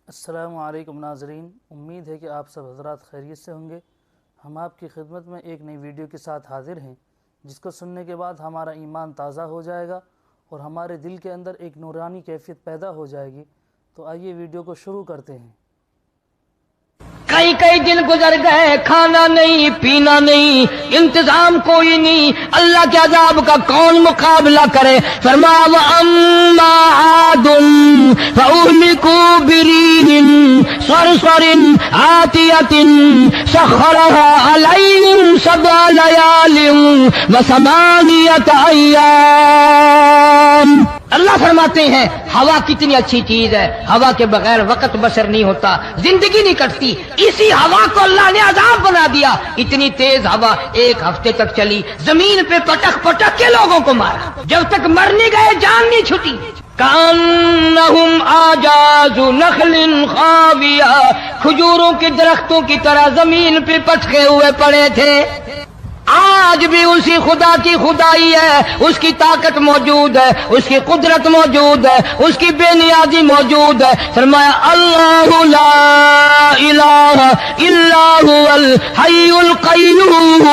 السلام علیکم ناظرین، امید ہے کہ آپ سب حضرات خیریت سے ہوں گے۔ ہم آپ کی خدمت میں ایک نئی ویڈیو کے ساتھ حاضر ہیں، جس کو سننے کے بعد ہمارا ایمان تازہ ہو جائے گا اور ہمارے دل کے اندر ایک نورانی کیفیت پیدا ہو جائے گی۔ تو آئیے ویڈیو کو شروع کرتے ہیں۔ کئی کئی دن گزر گئے، کھانا نہیں پینا نہیں، انتظام کوئی نہیں، اللہ کے عذاب کا کون مقابلہ کرے؟ فرمایا وَأَمَّا عَادٌ فَأُهْلِكُوا بِرِيحٍ صَرْصَرٍ عَاتِيَةٍ سَخَّرَهَا عَلَيْهِمْ سَبْعَ لَيَالٍ وَثَمَانِيَةَ أَيَّامٍ۔ اللہ فرماتے ہیں ہوا کتنی اچھی چیز ہے، ہوا کے بغیر وقت بسر نہیں ہوتا، زندگی نہیں کٹتی۔ اسی ہوا کو اللہ نے عذاب بنا دیا۔ اتنی تیز ہوا ایک ہفتے تک چلی، زمین پہ پٹک پٹک کے لوگوں کو مارا، جب تک مر نہیں گئے جان نہیں چھٹی۔ کأنہم اعجاز نخل خاویہ، کھجوروں کے درختوں کی طرح زمین پہ پٹکے ہوئے پڑے تھے۔ آج بھی اسی خدا کی خدائی ہے، اس کی طاقت موجود ہے، اس کی قدرت موجود ہے، اس کی بے نیازی موجود ہے۔ فرمایا اللہ لا الہ الا هو الحی القیوم،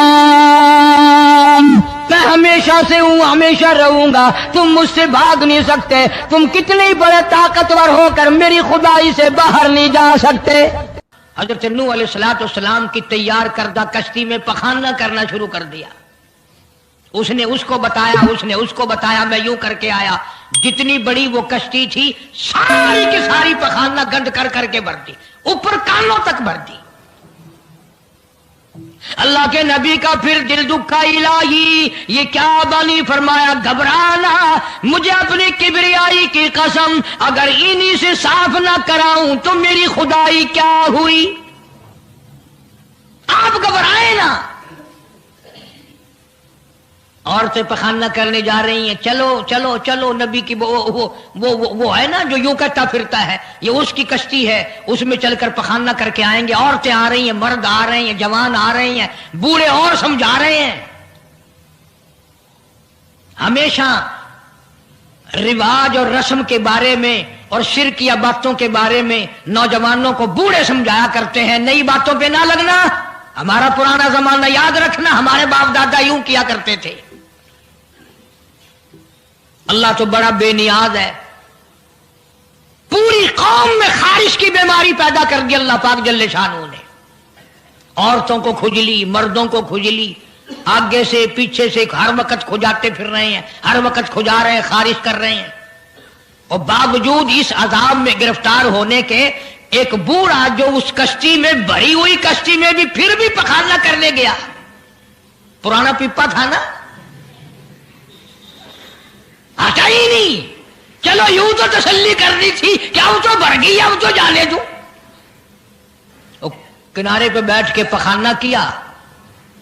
میں ہمیشہ سے ہوں، ہمیشہ رہوں گا، تم مجھ سے بھاگ نہیں سکتے، تم کتنے بڑے طاقتور ہو کر میری خدائی سے باہر نہیں جا سکتے۔ حضرت نوح علیہ السلام کی تیار کردہ کشتی میں پخانہ کرنا شروع کر دیا۔ اس نے اس کو بتایا، اس نے اس کو بتایا، میں یوں کر کے آیا۔ جتنی بڑی وہ کشتی تھی ساری کی ساری پخانہ گند کر کر کے بھر دی، اوپر کانوں تک بھر دی۔ اللہ کے نبی کا پھر دل دکھا، الہی یہ کیا بنی؟ فرمایا گھبرانا، مجھے اپنی کبریائی کی قسم اگر انہی سے صاف نہ کراؤں تو میری خدائی کیا ہوئی؟ آپ گھبرائیں نا۔ عورتیں پخانہ کرنے جا رہی ہیں، چلو چلو چلو، نبی کی وہ ہے نا جو یوں کرتا پھرتا ہے، یہ اس کی کشتی ہے، اس میں چل کر پخانہ کر کے آئیں گے۔ عورتیں آ رہی ہیں، مرد آ رہے ہیں، جوان آ رہے ہیں، بوڑھے اور سمجھا رہے ہیں۔ ہمیشہ رواج اور رسم کے بارے میں اور شرکیہ باتوں کے بارے میں نوجوانوں کو بوڑھے سمجھایا کرتے ہیں، نئی باتوں پہ نہ لگنا، ہمارا پرانا زمانہ یاد رکھنا، ہمارے باپ دادا یوں کیا کرتے تھے۔ اللہ تو بڑا بے نیاز ہے، پوری قوم میں خارش کی بیماری پیدا کر دی اللہ پاک جل شانہ نے۔ عورتوں کو کھجلی، مردوں کو کھجلی، آگے سے پیچھے سے ہر وقت کھجاتے پھر رہے ہیں، ہر وقت کھجا رہے ہیں، خارش کر رہے ہیں۔ اور باوجود اس عذاب میں گرفتار ہونے کے ایک بوڑھا جو اس کشتی میں، بھری ہوئی کشتی میں بھی پھر بھی پخانہ کرنے گیا، پرانا پیپا تھا نا، ہٹا ہی نہیں۔ چلو یوں تو تسلی کرنی تھی کہ اب تو بھر گئی، اب تو جانے دوں۔ کنارے پہ بیٹھ کے پخانہ کیا،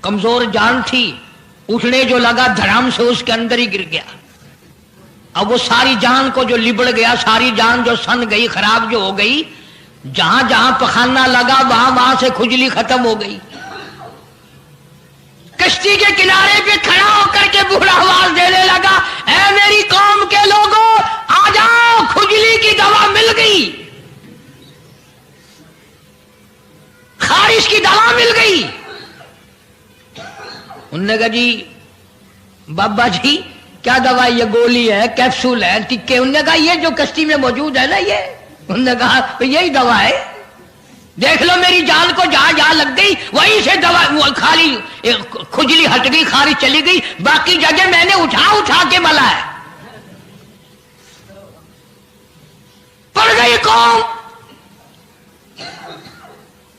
کمزور جان تھی، اٹھنے جو لگا دھڑام سے اس کے اندر ہی گر گیا۔ اب وہ ساری جان کو جو لبڑ گیا، ساری جان جو سن گئی، خراب جو ہو گئی، جہاں جہاں پخانہ لگا وہاں وہاں سے کھجلی ختم ہو گئی۔ کشتی کے کنارے پہ کھڑا ہو کر کے بوڑھا آواز دینے لگا، اے میری قوم کے لوگوں آ جاؤ، کھجلی کی دوا مل گئی، خارش کی دوا مل گئی۔ انہوں نے کہا جی بابا جی کیا دوا؟ یہ گولی ہے، کیپسول ہے، ٹکے؟ انہوں نے کہا یہ جو کشتی میں موجود ہے نا یہ۔ انہوں نے کہا یہی دوا ہے، دیکھ لو میری جان کو جہاں جہاں لگ گئی وہیں سے دوا، خالی کھجلی ہٹ گئی، خارش چلی گئی، باقی جگہ میں نے اٹھا اٹھا کے ملا ہے۔ پڑ گئی قوم،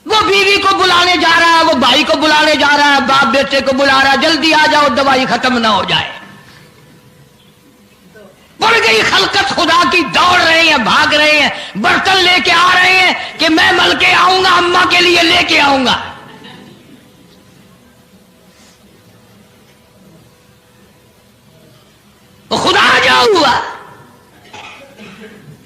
وہ بیوی کو بلانے جا رہا ہے، وہ بھائی کو بلانے جا رہا ہے، باپ بیٹے کو بلا رہا ہے، جلدی آ جاؤ دوائی ختم نہ ہو جائے۔ پڑ گئی خلقت خدا کی، دوڑ رہے ہیں، بھاگ رہے ہیں، برتن لے کے آ رہے ہیں کہ میں مل کے آؤں گا، اماں کے لیے لے کے آؤں گا۔ خدا جا ہوا۔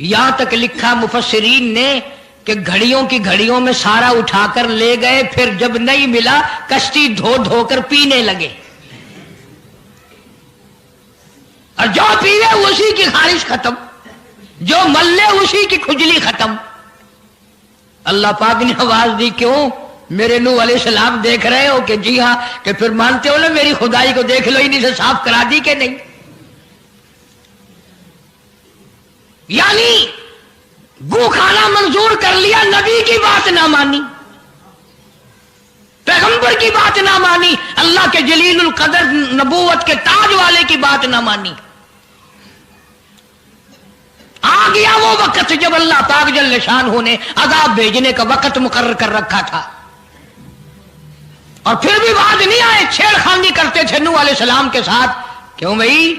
یہاں تک لکھا مفسرین نے کہ گھڑیوں کی گھڑیوں میں سارا اٹھا کر لے گئے، پھر جب نہیں ملا کشتی دھو دھو کر پینے لگے، اور جو پیوے اسی کی خارش ختم، جو ملے اسی کی کھجلی ختم۔ اللہ پاک نے آواز دی کیوں؟ میرے نوح علیہ السلام دیکھ رہے ہو کہ جی ہاں، کہ پھر مانتے ہو نا میری خدائی کو، دیکھ لو انہیں سے صاف کرا دی کہ نہیں؟ یعنی گو کھانا منظور کر لیا، نبی کی بات نہ مانی، پیغمبر کی بات نہ مانی، اللہ کے جلیل القدر نبوت کے تاج والے کی بات نہ مانی۔ آ گیا وہ وقت جب اللہ پاک جل شانہ نے عذاب بھیجنے کا وقت مقرر کر رکھا تھا، اور پھر بھی باز نہیں آئے، چھیڑ خانی کرتے تھے نوح علیہ السلام کے ساتھ۔ کیوں بھائی؟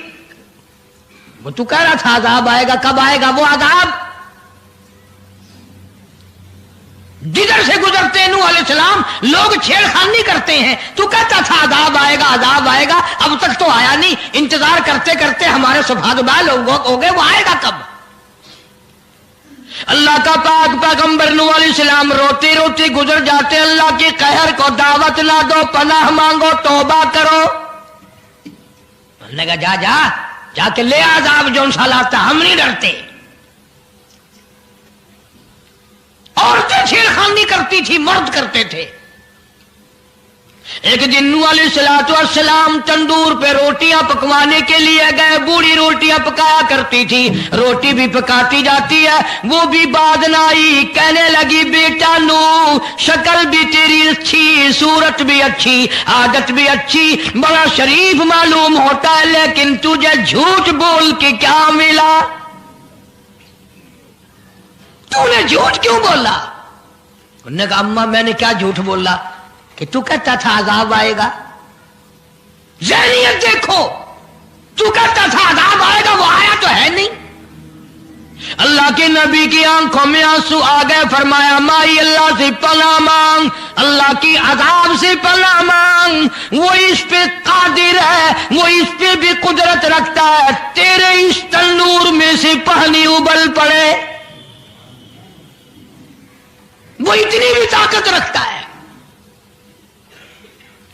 وہ تو کہہ رہا تھا عذاب آئے گا، کب آئے گا وہ عذاب؟ جدھر سے گزرتے نوح علیہ السلام لوگ چھیڑ خانی کرتے ہیں، تو کہتا تھا عذاب آئے گا، عذاب آئے گا، اب تک تو آیا نہیں، انتظار کرتے کرتے ہمارے صفحات ہو گئے، وہ آئے گا کب؟ اللہ کا پاک پیغمبر نوح علیہ السلام روتی روتی گزر جاتے، اللہ کی قہر کو دعوت نہ دو، پناہ مانگو، توبہ کرو۔ انہوں نے کہا جا جا کے لے عذاب جو سا لاتا، ہم نہیں ڈرتے۔ عورتیں چھیڑ خانی کرتی تھی، مرد کرتے تھے۔ ایک دن نوح علیہ السلام تندور پہ روٹیاں پکوانے کے لیے گئے، بوڑھی روٹیاں پکایا کرتی تھی، روٹی بھی پکاتی جاتی ہے، وہ بھی بعد نہ آئی، کہنے لگی بیٹا نوح، شکل بھی تیری اچھی، صورت بھی اچھی، عادت بھی اچھی، بڑا شریف معلوم ہوتا ہے، لیکن تجھے جھوٹ بول کے کیا ملا؟ تو نے جھوٹ کیوں بولا؟ انہوں نے کہا اماں میں نے کیا جھوٹ بولا کہ تو کہتا تھا عذاب آئے گا؟ ذہنیت دیکھو، تو کہتا تھا عذاب آئے گا، وہ آیا تو ہے نہیں۔ اللہ کے نبی کی آنکھوں میں آنسو آ گئے، فرمایا مائی اللہ سے پناہ مانگ، اللہ کی عذاب سے پناہ مانگ، وہ اس پہ قادر ہے، وہ اس پہ بھی قدرت رکھتا ہے، تیرے اس تنور میں سے پانی ابل پڑے، وہ اتنی بھی طاقت رکھتا ہے۔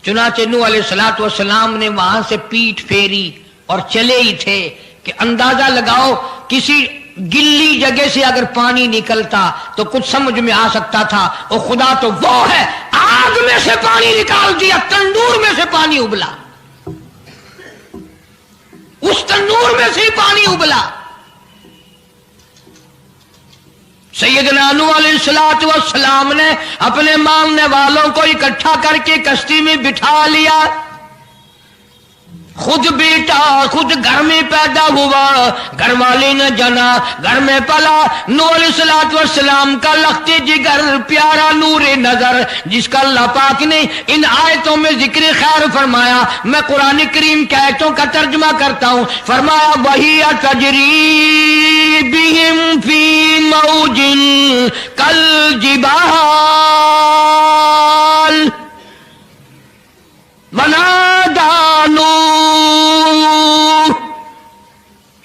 چنانچہ نوح علیہ السلام نے وہاں سے پیٹھ پھیری اور چلے ہی تھے کہ اندازہ لگاؤ کسی گلی جگہ سے اگر پانی نکلتا تو کچھ سمجھ میں آ سکتا تھا، اور خدا تو وہ ہے، آگ میں سے پانی نکال دیا، تندور میں سے پانی ابلا، اس تندور میں سے پانی ابلا۔ سیدنا نوح علیہ السلام نے اپنے ماننے والوں کو اکٹھا کر کے کشتی میں بٹھا لیا، خود بیٹا، خود گھر میں پیدا ہوا، گھر والی نے جنا، گھر میں پلا۔ نوح علیہ السلام کا لخت جگر، پیارا نور نظر، جس کا اللہ پاک نے ان آیتوں میں ذکر خیر فرمایا۔ میں قرآن کریم کے آیتوں کا ترجمہ کرتا ہوں۔ فرمایا وہی تجری بہم فی موج کالجبال ونادى نوح،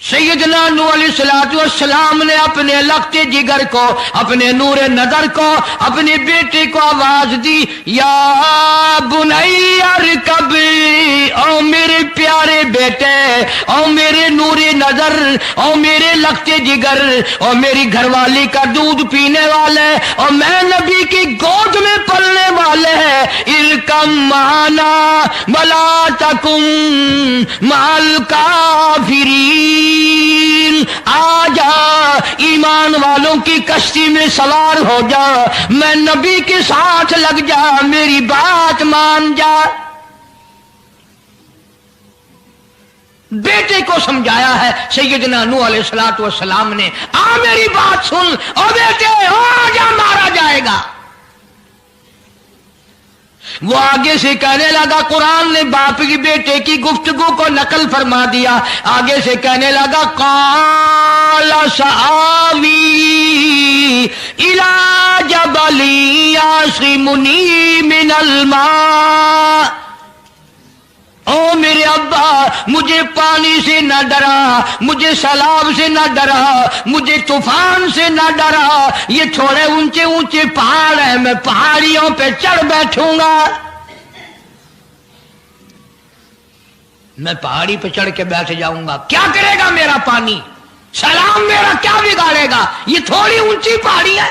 سیدنا نوح علیہ السلام نے اپنے لخت جگر کو، اپنے نور نظر کو، اپنے بیٹے کو آواز دی، یا بنی ارکب، او میرے پیارے بیٹے، او میرے نور نظر، او میرے لخت جگر، او میری گھر والی کا دودھ پینے والے، اور میں نبی کی گود میں پلنے والے ہیں، ارکم معنا ولا تکن مع الکافرین، آ جا ایمان والوں کی کشتی میں سوار ہو جا، میں نبی کے ساتھ لگ جا، میری بات مان جا۔ بیٹے کو سمجھایا ہے سیدنا نوح علیہ السلام نے، آ میری بات سن، او بیٹے آ جا، مارا جائے گا۔ وہ آگے سے کہنے لگا، قرآن نے باپ کی بیٹے کی گفتگو کو نقل فرما دیا، آگے سے کہنے لگا قال سآوی الی جبل یعصمنی من الماء، او میرے ابا مجھے پانی سے نہ ڈرا، مجھے سیلاب سے نہ ڈرا، مجھے طوفان سے نہ ڈرا، یہ تھوڑے اونچے اونچے پہاڑ ہیں، میں پہاڑیوں پہ چڑھ بیٹھوں گا، میں پہاڑی پہ چڑھ کے بیٹھ جاؤں گا، کیا کرے گا میرا پانی، سیلاب میرا کیا بگاڑے گا، یہ تھوڑی اونچی پہاڑی ہے۔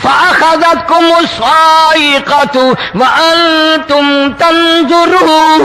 فأخذتكم الصاعقة وأنتم تنظرون।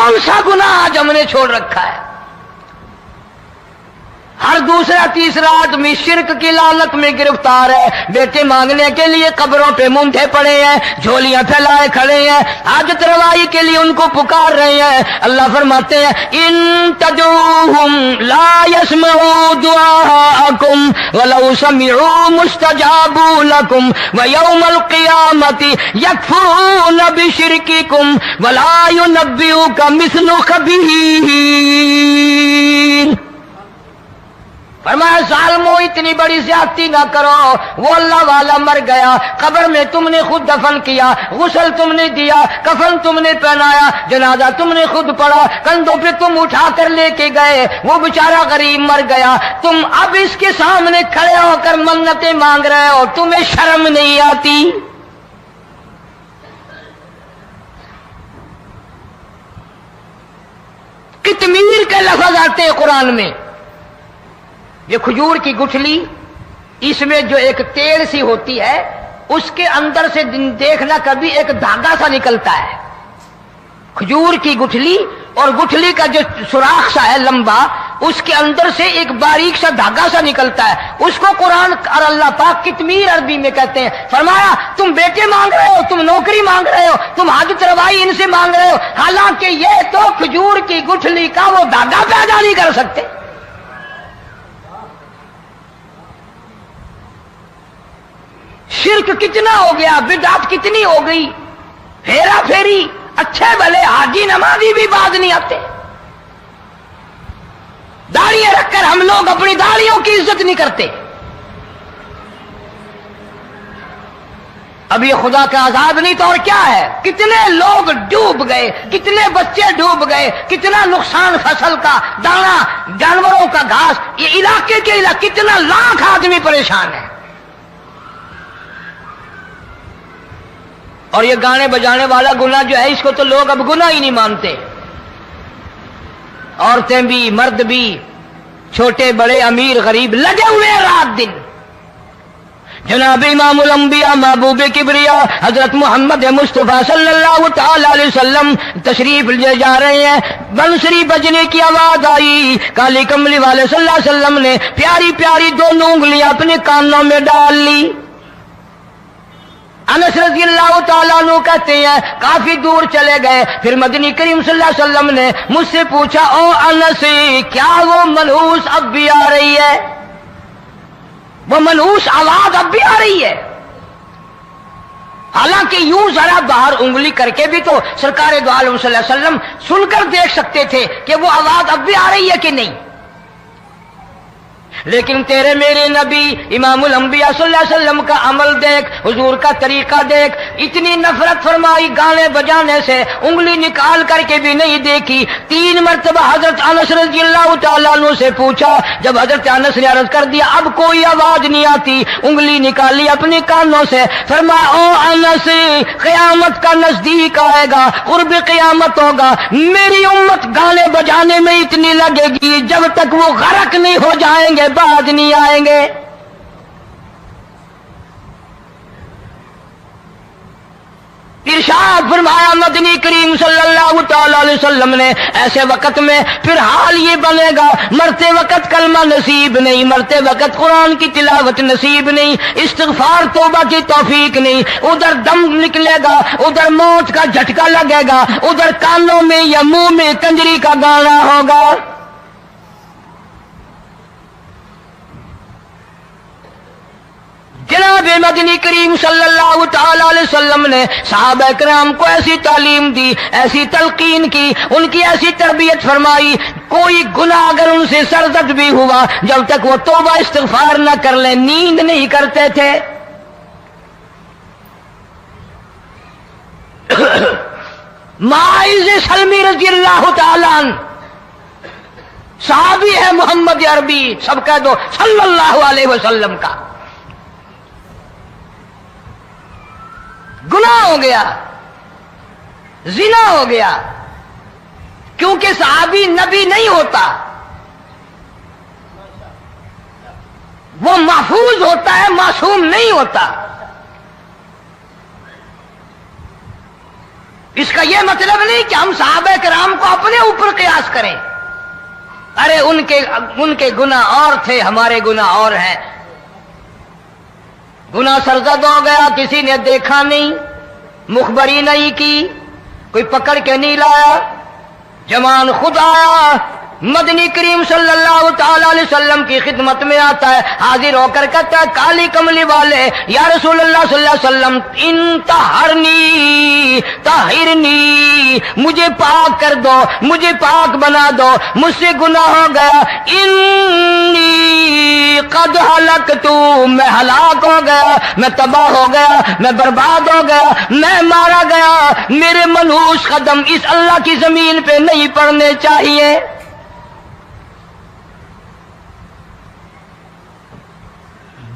کون سا گناہ آج ہم نے چھوڑ رکھا ہے؟ ہر دوسرا تیسرا آدمی شرک کی لعنت میں گرفتار ہے، بیٹے مانگنے کے لیے قبروں پہ مونڈھے پڑے ہیں، جھولیاں پھیلائے کھڑے ہیں، حاجت روائی کے لیے ان کو پکار رہے ہیں۔ اللہ فرماتے ہیں ان تدعوہم لا يسمعوا دعاءکم ولو سمعوا مستجابوا لکم ویوم القیامت یکفرون بشرککم ولا ینبئک مثل خبیر۔ فرمایا ظالمو اتنی بڑی زیادتی نہ کرو، وہ اللہ والا مر گیا، قبر میں تم نے خود دفن کیا، غسل تم نے دیا، کفن تم نے پہنایا، جنازہ تم نے خود پڑھا، کندھوں پہ تم اٹھا کر لے کے گئے، وہ بیچارہ غریب مر گیا، تم اب اس کے سامنے کھڑے ہو کر منتیں مانگ رہے ہو، تمہیں شرم نہیں آتی؟ کتمیر کے لفظ آتے ہیں قرآن میں۔ یہ کھجور کی گٹھلی، اس میں جو ایک تیل سی ہوتی ہے، اس کے اندر سے دیکھنا کبھی ایک دھاگا سا نکلتا ہے۔ کھجور کی گٹھلی اور گٹھلی کا جو سوراخ سا ہے لمبا، اس کے اندر سے ایک باریک سا دھاگا سا نکلتا ہے، اس کو قرآن اور اللہ پاک کتمیر عربی میں کہتے ہیں۔ فرمایا تم بیٹے مانگ رہے ہو، تم نوکری مانگ رہے ہو، تم حاجت روائی ان سے مانگ رہے ہو، حالانکہ یہ تو کھجور کی گٹھلی کا وہ دھاگا پیدا نہیں کر سکتے۔ شرک کتنا ہو گیا، بدعت کتنی ہو گئی، پھیرا پھیری، اچھے بھلے حاجی نمازی بھی باز نہیں آتے۔ داڑیاں رکھ کر ہم لوگ اپنی داڑیوں کی عزت نہیں کرتے۔ اب یہ خدا کا عذاب نہیں تو اور کیا ہے؟ کتنے لوگ ڈوب گئے، کتنے بچے ڈوب گئے، کتنا نقصان فصل کا، دانا، جانوروں کا گھاس، یہ علاقے کے علاقے کتنا لاکھ آدمی پریشان ہے۔ اور یہ گانے بجانے والا گناہ جو ہے، اس کو تو لوگ اب گناہ ہی نہیں مانتے۔ عورتیں بھی، مرد بھی، چھوٹے بڑے، امیر غریب لگے ہوئے ہیں رات دن۔ جناب امام الانبیاء محبوب کبریا حضرت محمد مصطفیٰ صلی اللہ تعالی علیہ وسلم تشریف لے جا رہے ہیں، بنسری بجنے کی آواز آئی، کالی کملی والے صلی اللہ علیہ وسلم نے پیاری پیاری دونوں انگلیاں اپنے کانوں میں ڈال لی۔ انس رضی اللہ تعالیٰ عنہ کہتے ہیں کافی دور چلے گئے، پھر مدنی کریم صلی اللہ علیہ وسلم نے مجھ سے پوچھا او انس، کیا وہ منحوس اب بھی آ رہی ہے؟ وہ منحوس آواز اب بھی آ رہی ہے؟ حالانکہ یوں ذرا باہر انگلی کر کے بھی تو سرکار دو عالم صلی اللہ علیہ وسلم سن کر دیکھ سکتے تھے کہ وہ آواز اب بھی آ رہی ہے کہ نہیں۔ لیکن تیرے میرے نبی امام الانبیاء صلی اللہ علیہ وسلم کا عمل دیکھ، حضور کا طریقہ دیکھ، اتنی نفرت فرمائی گانے بجانے سے، انگلی نکال کر کے بھی نہیں دیکھی۔ 3 مرتبہ حضرت انس رضی اللہ تعالیٰ عنہ سے پوچھا، جب حضرت انس نے عرض کر دیا اب کوئی آواز نہیں آتی، انگلی نکالی اپنے کانوں سے، فرمایا او انس، قیامت کا نزدیک آئے گا، قرب قیامت ہوگا، میری امت گانے بجانے میں اتنی لگے گی جب تک وہ غرق نہیں ہو جائیں گے بعد نہیں آئیں گے۔ ارشاد فرمایا مدنی کریم صلی اللہ تعالی علیہ وسلم نے ایسے وقت میں پھر حال یہ بنے گا، مرتے وقت کلمہ نصیب نہیں، مرتے وقت قرآن کی تلاوت نصیب نہیں، استغفار توبہ کی توفیق نہیں، ادھر دم نکلے گا، ادھر موت کا جھٹکا لگے گا، ادھر کانوں میں یا منہ میں کنجری کا گانا ہوگا۔ جناب مدنی کریم صلی اللہ تعالی علیہ وسلم نے صحابہ کرام کو ایسی تعلیم دی، ایسی تلقین کی، ان کی ایسی تربیت فرمائی، کوئی گناہ اگر ان سے سرزد بھی ہوا جب تک وہ توبہ استغفار نہ کر لیں نیند نہیں کرتے تھے۔ معاذ سلمی رضی اللہ تعالیٰ عنہ صحابی ہے محمد عربی، سب کہہ دو صلی اللہ علیہ وسلم کا، گناہ ہو گیا، زنا ہو گیا، کیونکہ صحابی نبی نہیں ہوتا، وہ محفوظ ہوتا ہے، معصوم نہیں ہوتا۔ اس کا یہ مطلب نہیں کہ ہم صحابہ کرام کو برداشت کریں. ارے ان کے گناہ اور تھے، ہمارے گناہ اور ہیں. گناہ سرزد ہو گیا، کسی نے دیکھا نہیں، مخبری نہیں کی، کوئی پکڑ کے نہیں لایا. جوان خود آیا، مدنی کریم صلی اللہ تعالی علیہ وسلم کی خدمت میں آتا ہے، حاضر ہو کر کہتا ہے کالی کملی والے یا رسول اللہ صلی اللہ علیہ وسلم انتہرنی طہرنی، مجھے پاک کر دو، مجھے پاک بنا دو، مجھ سے گناہ ہو گیا. انی قد ہلکتو، میں ہلاک ہو گیا، میں تباہ ہو گیا، میں برباد ہو گیا، میں مارا گیا. میرے منحوس قدم اس اللہ کی زمین پہ نہیں پڑنے چاہیے.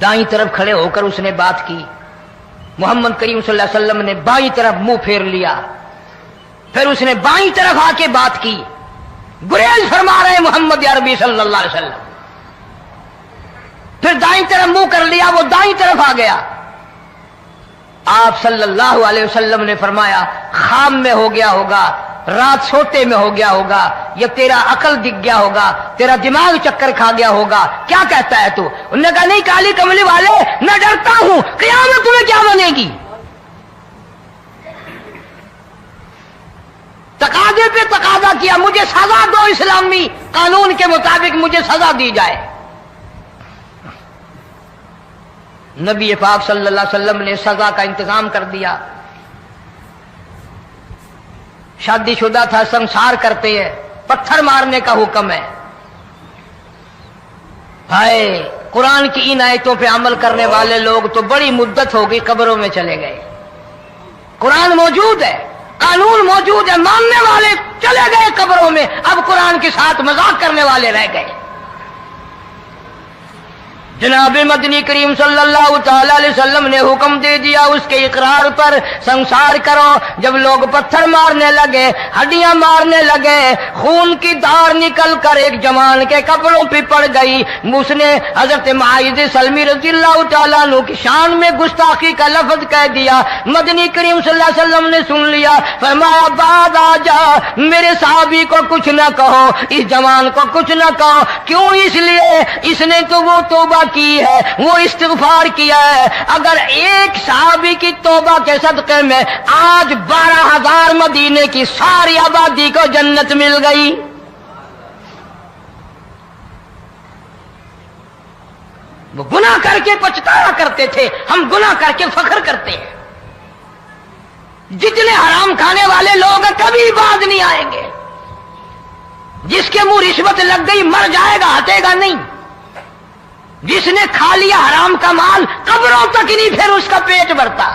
دائیں طرف کھڑے ہو کر اس نے بات کی. محمد کریم صلی اللہ علیہ وسلم نے بائیں طرف منہ پھیر لیا. پھر اس نے بائیں طرف آ کے بات کی. گریز فرما رہے محمد عربی صلی اللہ علیہ وسلم. پھر دائیں طرف منہ کر لیا، وہ دائیں طرف آ گیا. آپ صلی اللہ علیہ وسلم نے فرمایا خواب میں ہو گیا ہوگا، رات سوتے میں ہو گیا ہوگا، یا تیرا عقل دکھ گیا ہوگا، تیرا دماغ چکر کھا گیا ہوگا، کیا کہتا ہے تو؟ انہوں نے کہا نہیں کالی کملی والے، میں ڈرتا ہوں قیامت تمہیں کیا بنے گی. تقاضے پہ تقاضا کیا، مجھے سزا دو، اسلامی قانون کے مطابق مجھے سزا دی جائے. نبی پاک صلی اللہ علیہ وسلم نے سزا کا انتظام کر دیا. شادی شدہ تھا، سنسار کرتے ہیں، پتھر مارنے کا حکم ہے. ہائے قرآن کی ان آیتوں پہ عمل کرنے والے لوگ تو بڑی مدت ہو گئی قبروں میں چلے گئے. قرآن موجود ہے، قانون موجود ہے، ماننے والے چلے گئے قبروں میں، اب قرآن کے ساتھ مذاق کرنے والے رہ گئے. جناب مدنی کریم صلی اللہ تعالی علیہ وسلم نے حکم دے دیا اس کے اقرار پر سنسار کرو. جب لوگ پتھر مارنے لگے، ہڈیاں مارنے لگے، خون کی دھار نکل کر ایک جوان کے کپڑوں پہ پڑ گئی. اس نے حضرت معاذ سلمی رضی اللہ تعالیٰ عنہ کی شان میں گستاخی کا لفظ کہہ دیا. مدنی کریم صلی اللہ علیہ وسلم نے سن لیا، فرمایا بعد آ جا، میرے صحابی کو کچھ نہ کہو، اس جوان کو کچھ نہ کہو. کیوں؟ اس لیے اس نے تو وہ توبہ کی ہے، وہ استغفار کیا ہے. اگر ایک صحابی کی توبہ کے صدقے میں آج 12,000 مدینے کی ساری آبادی کو جنت مل گئی. وہ گناہ کر کے پچھتایا کرتے تھے، ہم گناہ کر کے فخر کرتے ہیں. جتنے حرام کھانے والے لوگ کبھی باز نہیں آئیں گے. جس کے منہ رشوت لگ گئی مر جائے گا، ہٹے گا نہیں. جس نے کھا لیا حرام کا مال قبروں تک نہیں پھر اس کا پیٹ بھرتا.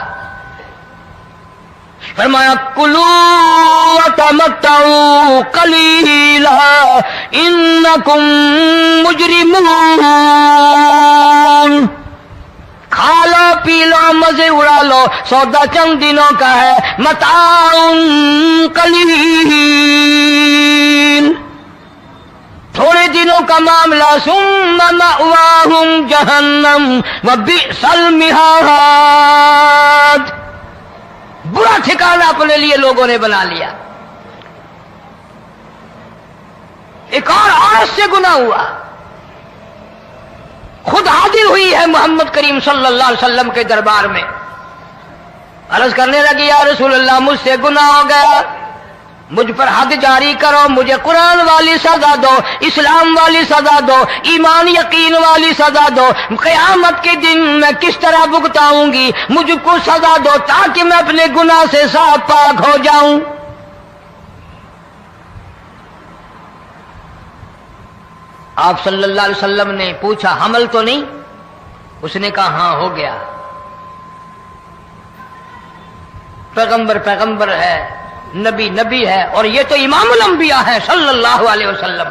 فرمایا کلو وتمتعوا قلیلا انکم مجرمون، کھا لو پی لو مزے اڑا لو، سودا چند دنوں کا ہے. متاع قلیل، تھوڑے دنوں کا معاملہ. ثم مأواہم جہنم وبئس المہاد، برا ٹھکانہ اپنے لیے لوگوں نے بنا لیا. ایک اور عورت سے گناہ ہوا، خود حاضر ہوئی ہے محمد کریم صلی اللہ علیہ وسلم کے دربار میں. عرض کرنے لگی یا رسول اللہ مجھ سے گناہ ہو گیا، مجھ پر حد جاری کرو، مجھے قرآن والی سزا دو، اسلام والی سزا دو، ایمان یقین والی سزا دو. قیامت کے دن میں کس طرح بھگتاؤں گی، مجھ کو سزا دو تاکہ میں اپنے گناہ سے صاف پاک ہو جاؤں. آپ صلی اللہ علیہ وسلم نے پوچھا حمل تو نہیں؟ اس نے کہا ہاں ہو گیا. پیغمبر ہے، نبی ہے، اور یہ تو امام الانبیاء ہے صلی اللہ علیہ وسلم.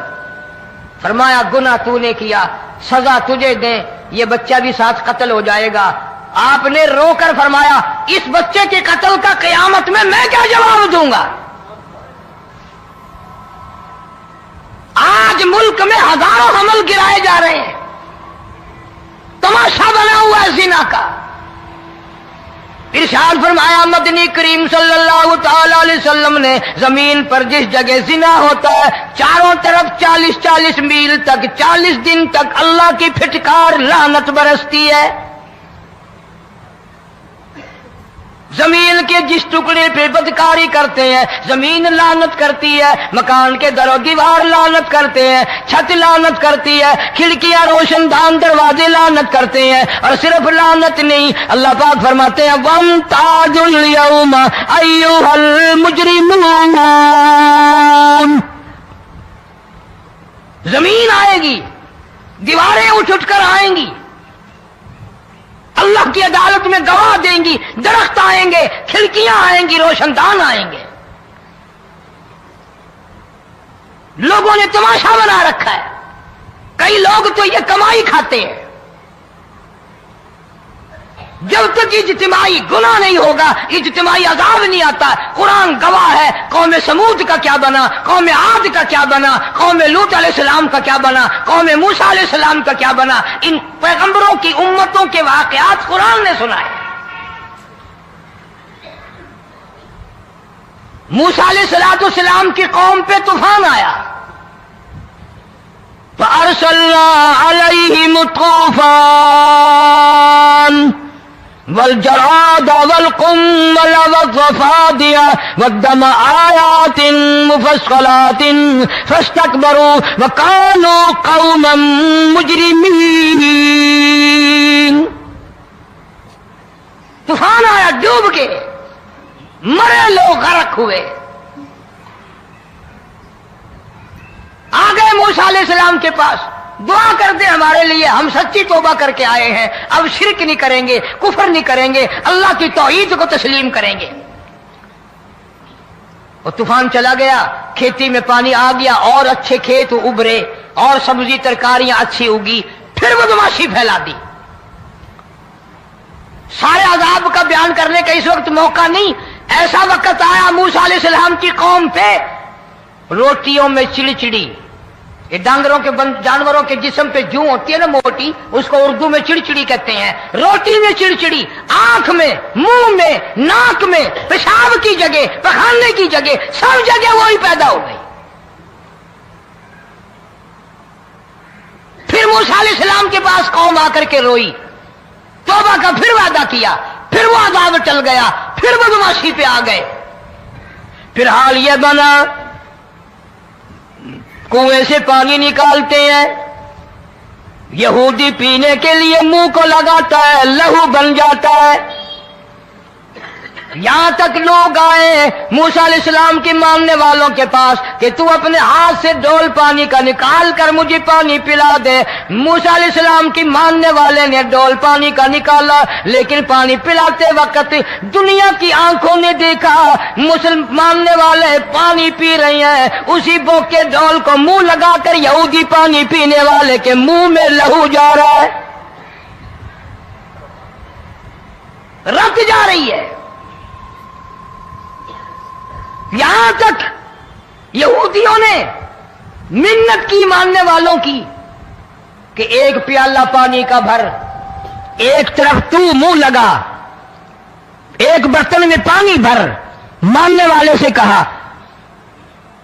فرمایا گناہ تو نے کیا، سزا تجھے دیں، یہ بچہ بھی ساتھ قتل ہو جائے گا. آپ نے رو کر فرمایا اس بچے کے قتل کا قیامت میں کیا جواب دوں گا؟ آج ملک میں ہزاروں حمل گرائے جا رہے ہیں، تماشا بنا ہوا ہے زنا کا. ارشاد فرمایا مدنی کریم صلی اللہ تعالی علیہ وسلم نے زمین پر جس جگہ زنا ہوتا ہے چاروں طرف 40 میل تک 40 دن تک اللہ کی پھٹکار لعنت برستی ہے. زمین کے جس ٹکڑے پہ بدکاری کرتے ہیں زمین لعنت کرتی ہے, مکان کے در و دیوار لعنت کرتے ہیں, چھت لعنت کرتی ہے, کھڑکیاں روشن دان دروازے لعنت کرتے ہیں. اور صرف لعنت نہیں, اللہ پاک فرماتے ہیں وَامْتَازُوا الْيَوْمَ أَيُّهَا الْمُجْرِمُونَ. زمین آئے گی, دیواریں اٹھ کر آئیں گی, اللہ کی عدالت میں گواہ دیں گی, درخت آئیں گے, کھڑکیاں آئیں گی, روشن دان آئیں گے. لوگوں نے تماشا بنا رکھا ہے, کئی لوگ تو یہ کمائی کھاتے ہیں. جب تک اجتماعی گناہ نہیں ہوگا اجتماعی عذاب نہیں آتا. قرآن گواہ ہے, قوم سمود کا کیا بنا, قوم عاد کا کیا بنا, قوم لوط علیہ السلام کا کیا بنا, قوم موسیٰ علیہ السلام کا کیا بنا. ان پیغمبروں کی امتوں کے واقعات قرآن نے سنائے. موسیٰ علیہ السلام کی قوم پہ طوفان آیا, فَأَرْسَلْنَا عَلَيْهِمُ الطُّوفَانَ والجراد والقمل والضفادع والدم آيات مفصلات فاستكبروا وكانوا قوما مجرمين. طوفان آیا, ڈوب کے مرے لوگ, غرق ہوئے. آ گئے موسیٰ علیہ السلام کے پاس, دعا کر دے ہمارے لیے, ہم سچی توبہ کر کے آئے ہیں, اب شرک نہیں کریں گے, کفر نہیں کریں گے, اللہ کی توحید کو تسلیم کریں گے. اور طوفان چلا گیا, کھیتی میں پانی آ گیا, اور اچھے کھیت ابھرے, اور سبزی ترکاریاں اچھی اگی. پھر بدماشی پھیلا دی. سارے عذاب کا بیان کرنے کا اس وقت موقع نہیں. ایسا وقت آیا موسیٰ علیہ السلام کی قوم پہ روٹیوں میں چڑچڑی, یہ ڈانگروں کے جانوروں کے جسم پہ جوں ہوتی ہے نا موٹی, اس کو اردو میں چڑچڑی کہتے ہیں. روٹی میں چڑچڑی, آنکھ میں, منہ میں, ناک میں, پیشاب کی جگہ, پخانے کی جگہ, سب جگہ وہی پیدا ہو گئی. پھر موسیٰ علیہ السلام کے پاس قوم آ کر کے روئی, توبہ کا پھر وعدہ کیا, پھر وہ عذاب ٹل گیا, پھر بدماشی پہ آ گئے. پھر حال یہ بنا, کنویں سے پانی نکالتے ہیں, یہودی پینے کے لیے منہ کو لگاتا ہے, لہو بن جاتا ہے. یہاں تک لوگ آئے موسیٰ علیہ السلام کی ماننے والوں کے پاس کہ تو اپنے ہاتھ سے ڈول پانی کا نکال کر مجھے پانی پلا دے. موسیٰ علیہ السلام کی ماننے والے نے ڈول پانی کا نکالا, لیکن پانی پلاتے وقت دنیا کی آنکھوں نے دیکھا ماننے والے پانی پی رہے ہیں, اسی بوک کے ڈول کو منہ لگا کر یہودی پانی پینے والے کے منہ میں لہو جا رہا ہے, رت جا رہی ہے. یہاں تک یہودیوں نے منت کی ماننے والوں کی کہ ایک پیالہ پانی کا بھر, ایک طرف تو منہ لگا, ایک برتن میں پانی بھر. ماننے والے سے کہا,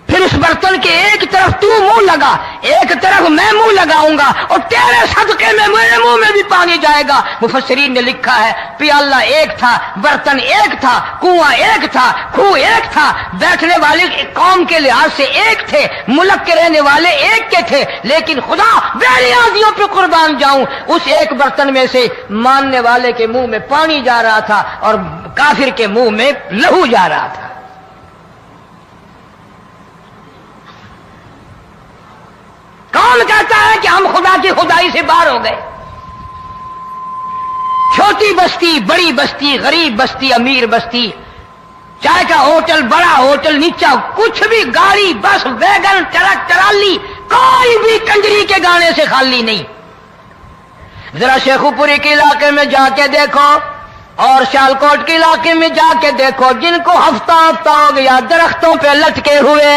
پھر اس برتن کے ایک طرف تو منہ لگا, ایک طرف میں منہ لگاؤں گا, اور تیرے صدقے میں میرے منہ میں بھی پانی جائے گا. مفسرین نے لکھا ہے پیالہ ایک تھا, برتن ایک تھا, کنواں ایک تھا, کھو ایک تھا, بیٹھنے والے قوم کے لحاظ سے ایک تھے, ملک کے رہنے والے ایک کے تھے, لیکن خدا بے نیازیوں پہ قربان جاؤں, اس ایک برتن میں سے ماننے والے کے منہ میں پانی جا رہا تھا اور کافر کے منہ میں لہو جا رہا تھا. کون کہتا ہے کہ ہم خدا کی خدائی سے باہر ہو گئے؟ چھوٹی بستی, بڑی بستی, غریب بستی, امیر بستی, چائے کا ہوٹل, بڑا ہوٹل, نیچا کچھ بھی, گاڑی, بس, ویگن, ٹرک, ٹرالی, کوئی بھی کنجری کے گانے سے خالی نہیں. ذرا شیخو پوری کے علاقے میں جا کے دیکھو اور سیالکوٹ کے علاقے میں جا کے دیکھو, جن کو ہفتہ ہفتہ ہو گیا درختوں پہ لٹکے ہوئے,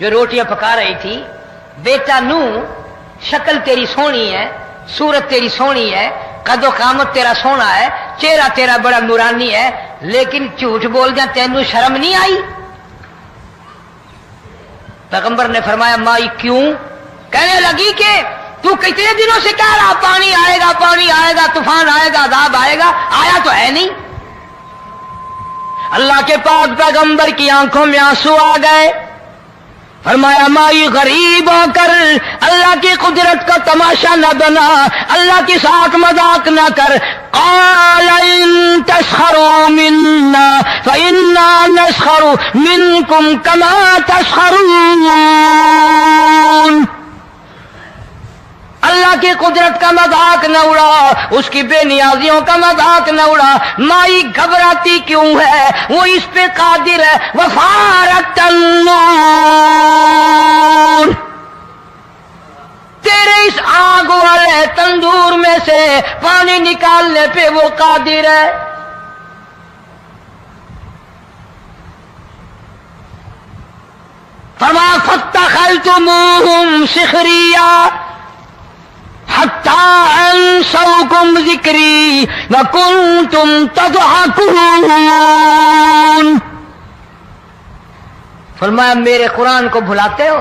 جو روٹیاں پکا رہی تھی، بیٹا نو شکل تیری سونی ہے، صورت تیری سونی ہے، قد و قامت تیرا سونا ہے، چہرہ تیرا بڑا نورانی ہے، لیکن جھوٹ بول جا تینوں شرم نہیں آئی؟ پیغمبر نے فرمایا مائی کیوں؟ کہنے لگی کہ تو کتنے دنوں سے کہہ رہا پانی آئے گا، پانی آئے گا، طوفان آئے گا، عذاب آئے گا، آیا تو ہے نہیں۔ اللہ کے پاک پیغمبر کی آنکھوں میں آنسو آ گئے، فرمایا مائی غریب ہو کر اللہ کی قدرت کا تماشا نہ بنا، اللہ کی ساتھ مذاق نہ کر۔ قال ان تسخروا منا فإنا نسخر منكم كما تسخرون۔ اللہ کی قدرت کا مذاق نہ اڑا، اس کی بے نیازیوں کا مذاق نہ اڑا۔ مائی گھبراتی کیوں ہے؟ وہ اس پہ قادر ہے۔ وفارت النور، تیرے اس آگ والے تندور میں سے پانی نکالنے پہ وہ قادر ہے۔ فرمایا فاتخذتموہم سخریا حتی انسوکم ذکری وکنتم تضحکون۔ فرمایا میرے قرآن کو بھلاتے ہو،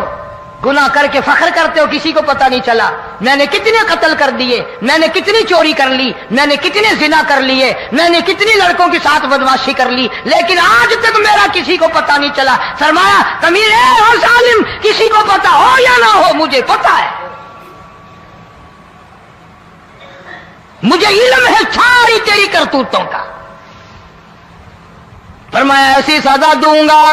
گناہ کر کے فخر کرتے ہو، کسی کو پتہ نہیں چلا میں نے کتنے قتل کر دیے، میں نے کتنی چوری کر لی، میں نے کتنے زنا کر لیے، میں نے کتنی لڑکوں کے ساتھ بدمعاشی کر لی، لیکن آج تک میرا کسی کو پتہ نہیں چلا۔ فرمایا تمیر اور ظالم، کسی کو پتہ ہو یا نہ ہو مجھے پتہ ہے، مجھے علم ہے ساری تیری کرتوتوں کا۔ فرمایا ایسی سزا دوں گا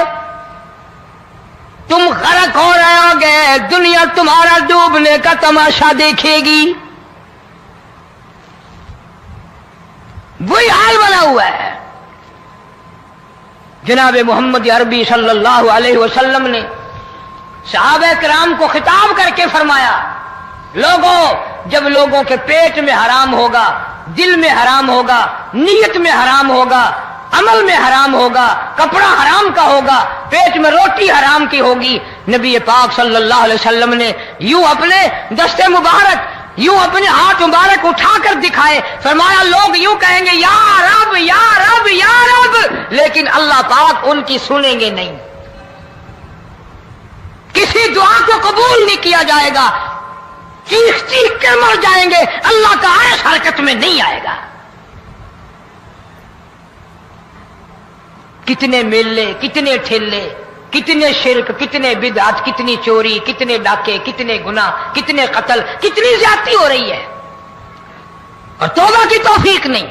تم غرق ہو رہے ہو گے، دنیا تمہارا ڈوبنے کا تماشا دیکھے گی۔ وہی حال بنا ہوا ہے۔ جناب محمد عربی صلی اللہ علیہ وسلم نے صحابہ کرام کو خطاب کر کے فرمایا لوگوں، جب لوگوں کے پیٹ میں حرام ہوگا، دل میں حرام ہوگا، نیت میں حرام ہوگا، عمل میں حرام ہوگا، کپڑا حرام کا ہوگا، پیٹ میں روٹی حرام کی ہوگی، نبی پاک صلی اللہ علیہ وسلم نے یوں اپنے دستے مبارک، یوں اپنے ہاتھ مبارک اٹھا کر دکھائے، فرمایا لوگ یوں کہیں گے یا رب یا رب یا رب، لیکن اللہ پاک ان کی سنیں گے نہیں، کسی دعا کو قبول نہیں کیا جائے گا، چیخ چیخ کر مر جائیں گے، اللہ کا عرش حرکت میں نہیں آئے گا۔ کتنے میلے، کتنے ٹھیلے، کتنے شرک، کتنے بدعت، کتنی چوری، کتنے ڈاکے، کتنے گناہ، کتنے قتل، کتنی زیادتی ہو رہی ہے اور توبہ کی توفیق نہیں۔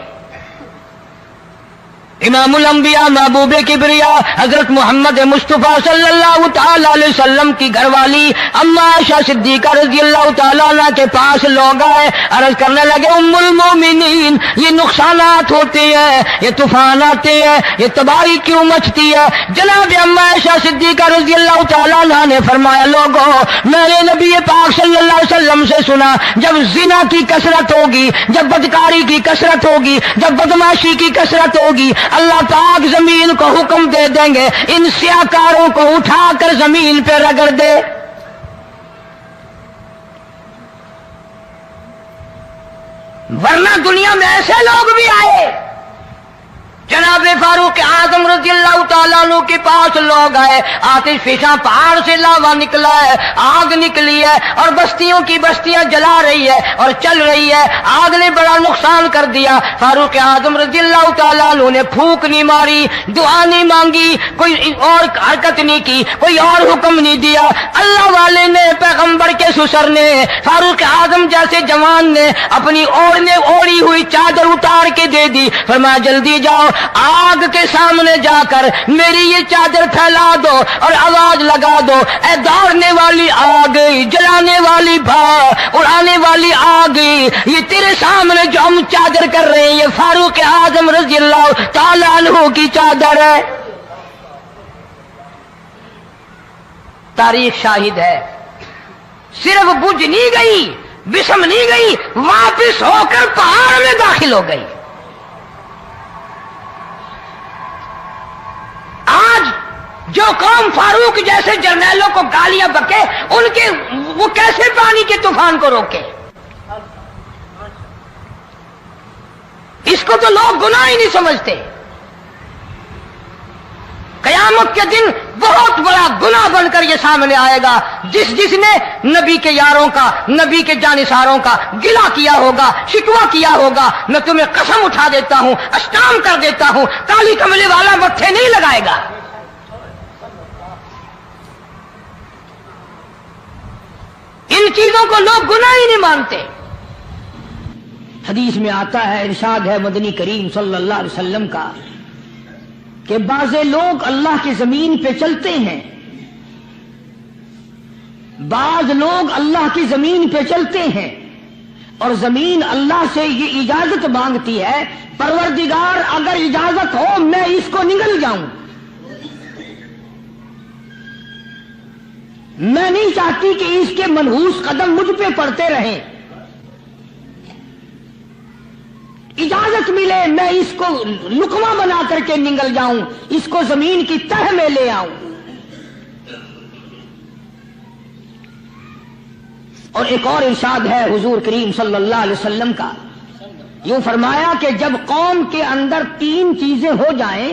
امام الانبیاء محبوب کبریا حضرت محمد مصطفیٰ صلی اللہ تعالی علیہ وسلم کی گھر والی اما عائشہ صدیقہ رضی اللہ تعالیٰ عنہ کے پاس لوگ آئے، عرض کرنے لگے ام المومنین یہ نقصانات ہوتے ہیں، یہ طوفان آتے ہیں، یہ تباہی کیوں مچتی ہے؟ جناب اما عائشہ صدیقہ رضی اللہ تعالیٰ عنہ نے فرمایا لوگوں، میں نے نبی پاک صلی اللہ علیہ وسلم سے سنا جب زنا کی کثرت ہوگی، جب بدکاری کی کثرت ہوگی، جب بدمعاشی کی کثرت ہوگی، اللہ پاک زمین کو حکم دے دیں گے ان سیاکاروں کو اٹھا کر زمین پہ رگڑ دے۔ ورنہ دنیا میں ایسے لوگ بھی آئے، جناب فاروق اعظم رضی اللہ تعالیٰ عنہ کے پاس لوگ آئے، آتش فشاں پہاڑ سے لاوا نکلا ہے، آگ نکلی ہے اور بستیوں کی بستیاں جلا رہی ہے اور چل رہی ہے، آگ نے بڑا نقصان کر دیا۔ فاروق اعظم رضی اللہ تعالیٰ عنہ نے پھونک نہیں ماری، دعا نہیں مانگی، کوئی اور حرکت نہیں کی، کوئی اور حکم نہیں دیا۔ اللہ والے نے، پیغمبر کے سسر نے، فاروق اعظم جیسے جوان نے اپنی اوڑھی ہوئی چادر اتار کے دے دی، فرمایا جلدی جاؤ آگ کے سامنے جا کر میری یہ چادر پھیلا دو اور آواز لگا دو، اے دوڑنے والی آگ، جلانے والی اڑانے والی آگ، یہ تیرے سامنے جو ہم چادر کر رہے ہیں یہ فاروق اعظم رضی اللہ تعالیٰ عنہ کی چادر ہے۔ تاریخ شاہد ہے، صرف بجھ نہیں گئی، بسم نہیں گئی، واپس ہو کر پہاڑ میں داخل ہو گئی۔ آج جو جو قوم فاروق جیسے جرنیلوں کو گالیاں بکے ان کے وہ کیسے پانی کے طوفان کو روکے؟ اس کو تو لوگ گناہ ہی نہیں سمجھتے۔ قیامت کے دن بہت بڑا گناہ بن کر یہ سامنے آئے گا، جس نے نبی کے یاروں کا، نبی کے جانثاروں کا گلہ کیا ہوگا، شکوہ کیا ہوگا۔ میں تمہیں قسم اٹھا دیتا ہوں، اشتام کر دیتا ہوں، کالی کملی والا متھے نہیں لگائے گا۔ ان چیزوں کو لوگ گناہ ہی نہیں مانتے۔ حدیث میں آتا ہے، ارشاد ہے مدنی کریم صلی اللہ علیہ وسلم کا کہ بعض لوگ اللہ کی زمین پہ چلتے ہیں، بعض لوگ اللہ کی زمین پہ چلتے ہیں اور زمین اللہ سے یہ اجازت مانگتی ہے، پروردگار اگر اجازت ہو میں اس کو نگل جاؤں، میں نہیں چاہتی کہ اس کے منحوس قدم مجھ پہ پڑتے رہیں، اجازت ملے میں اس کو لقمہ بنا کر کے نگل جاؤں، اس کو زمین کی تہ میں لے آؤں۔ اور ایک اور ارشاد ہے حضور کریم صلی اللہ علیہ وسلم کا، یوں فرمایا کہ جب قوم کے اندر تین چیزیں ہو جائیں،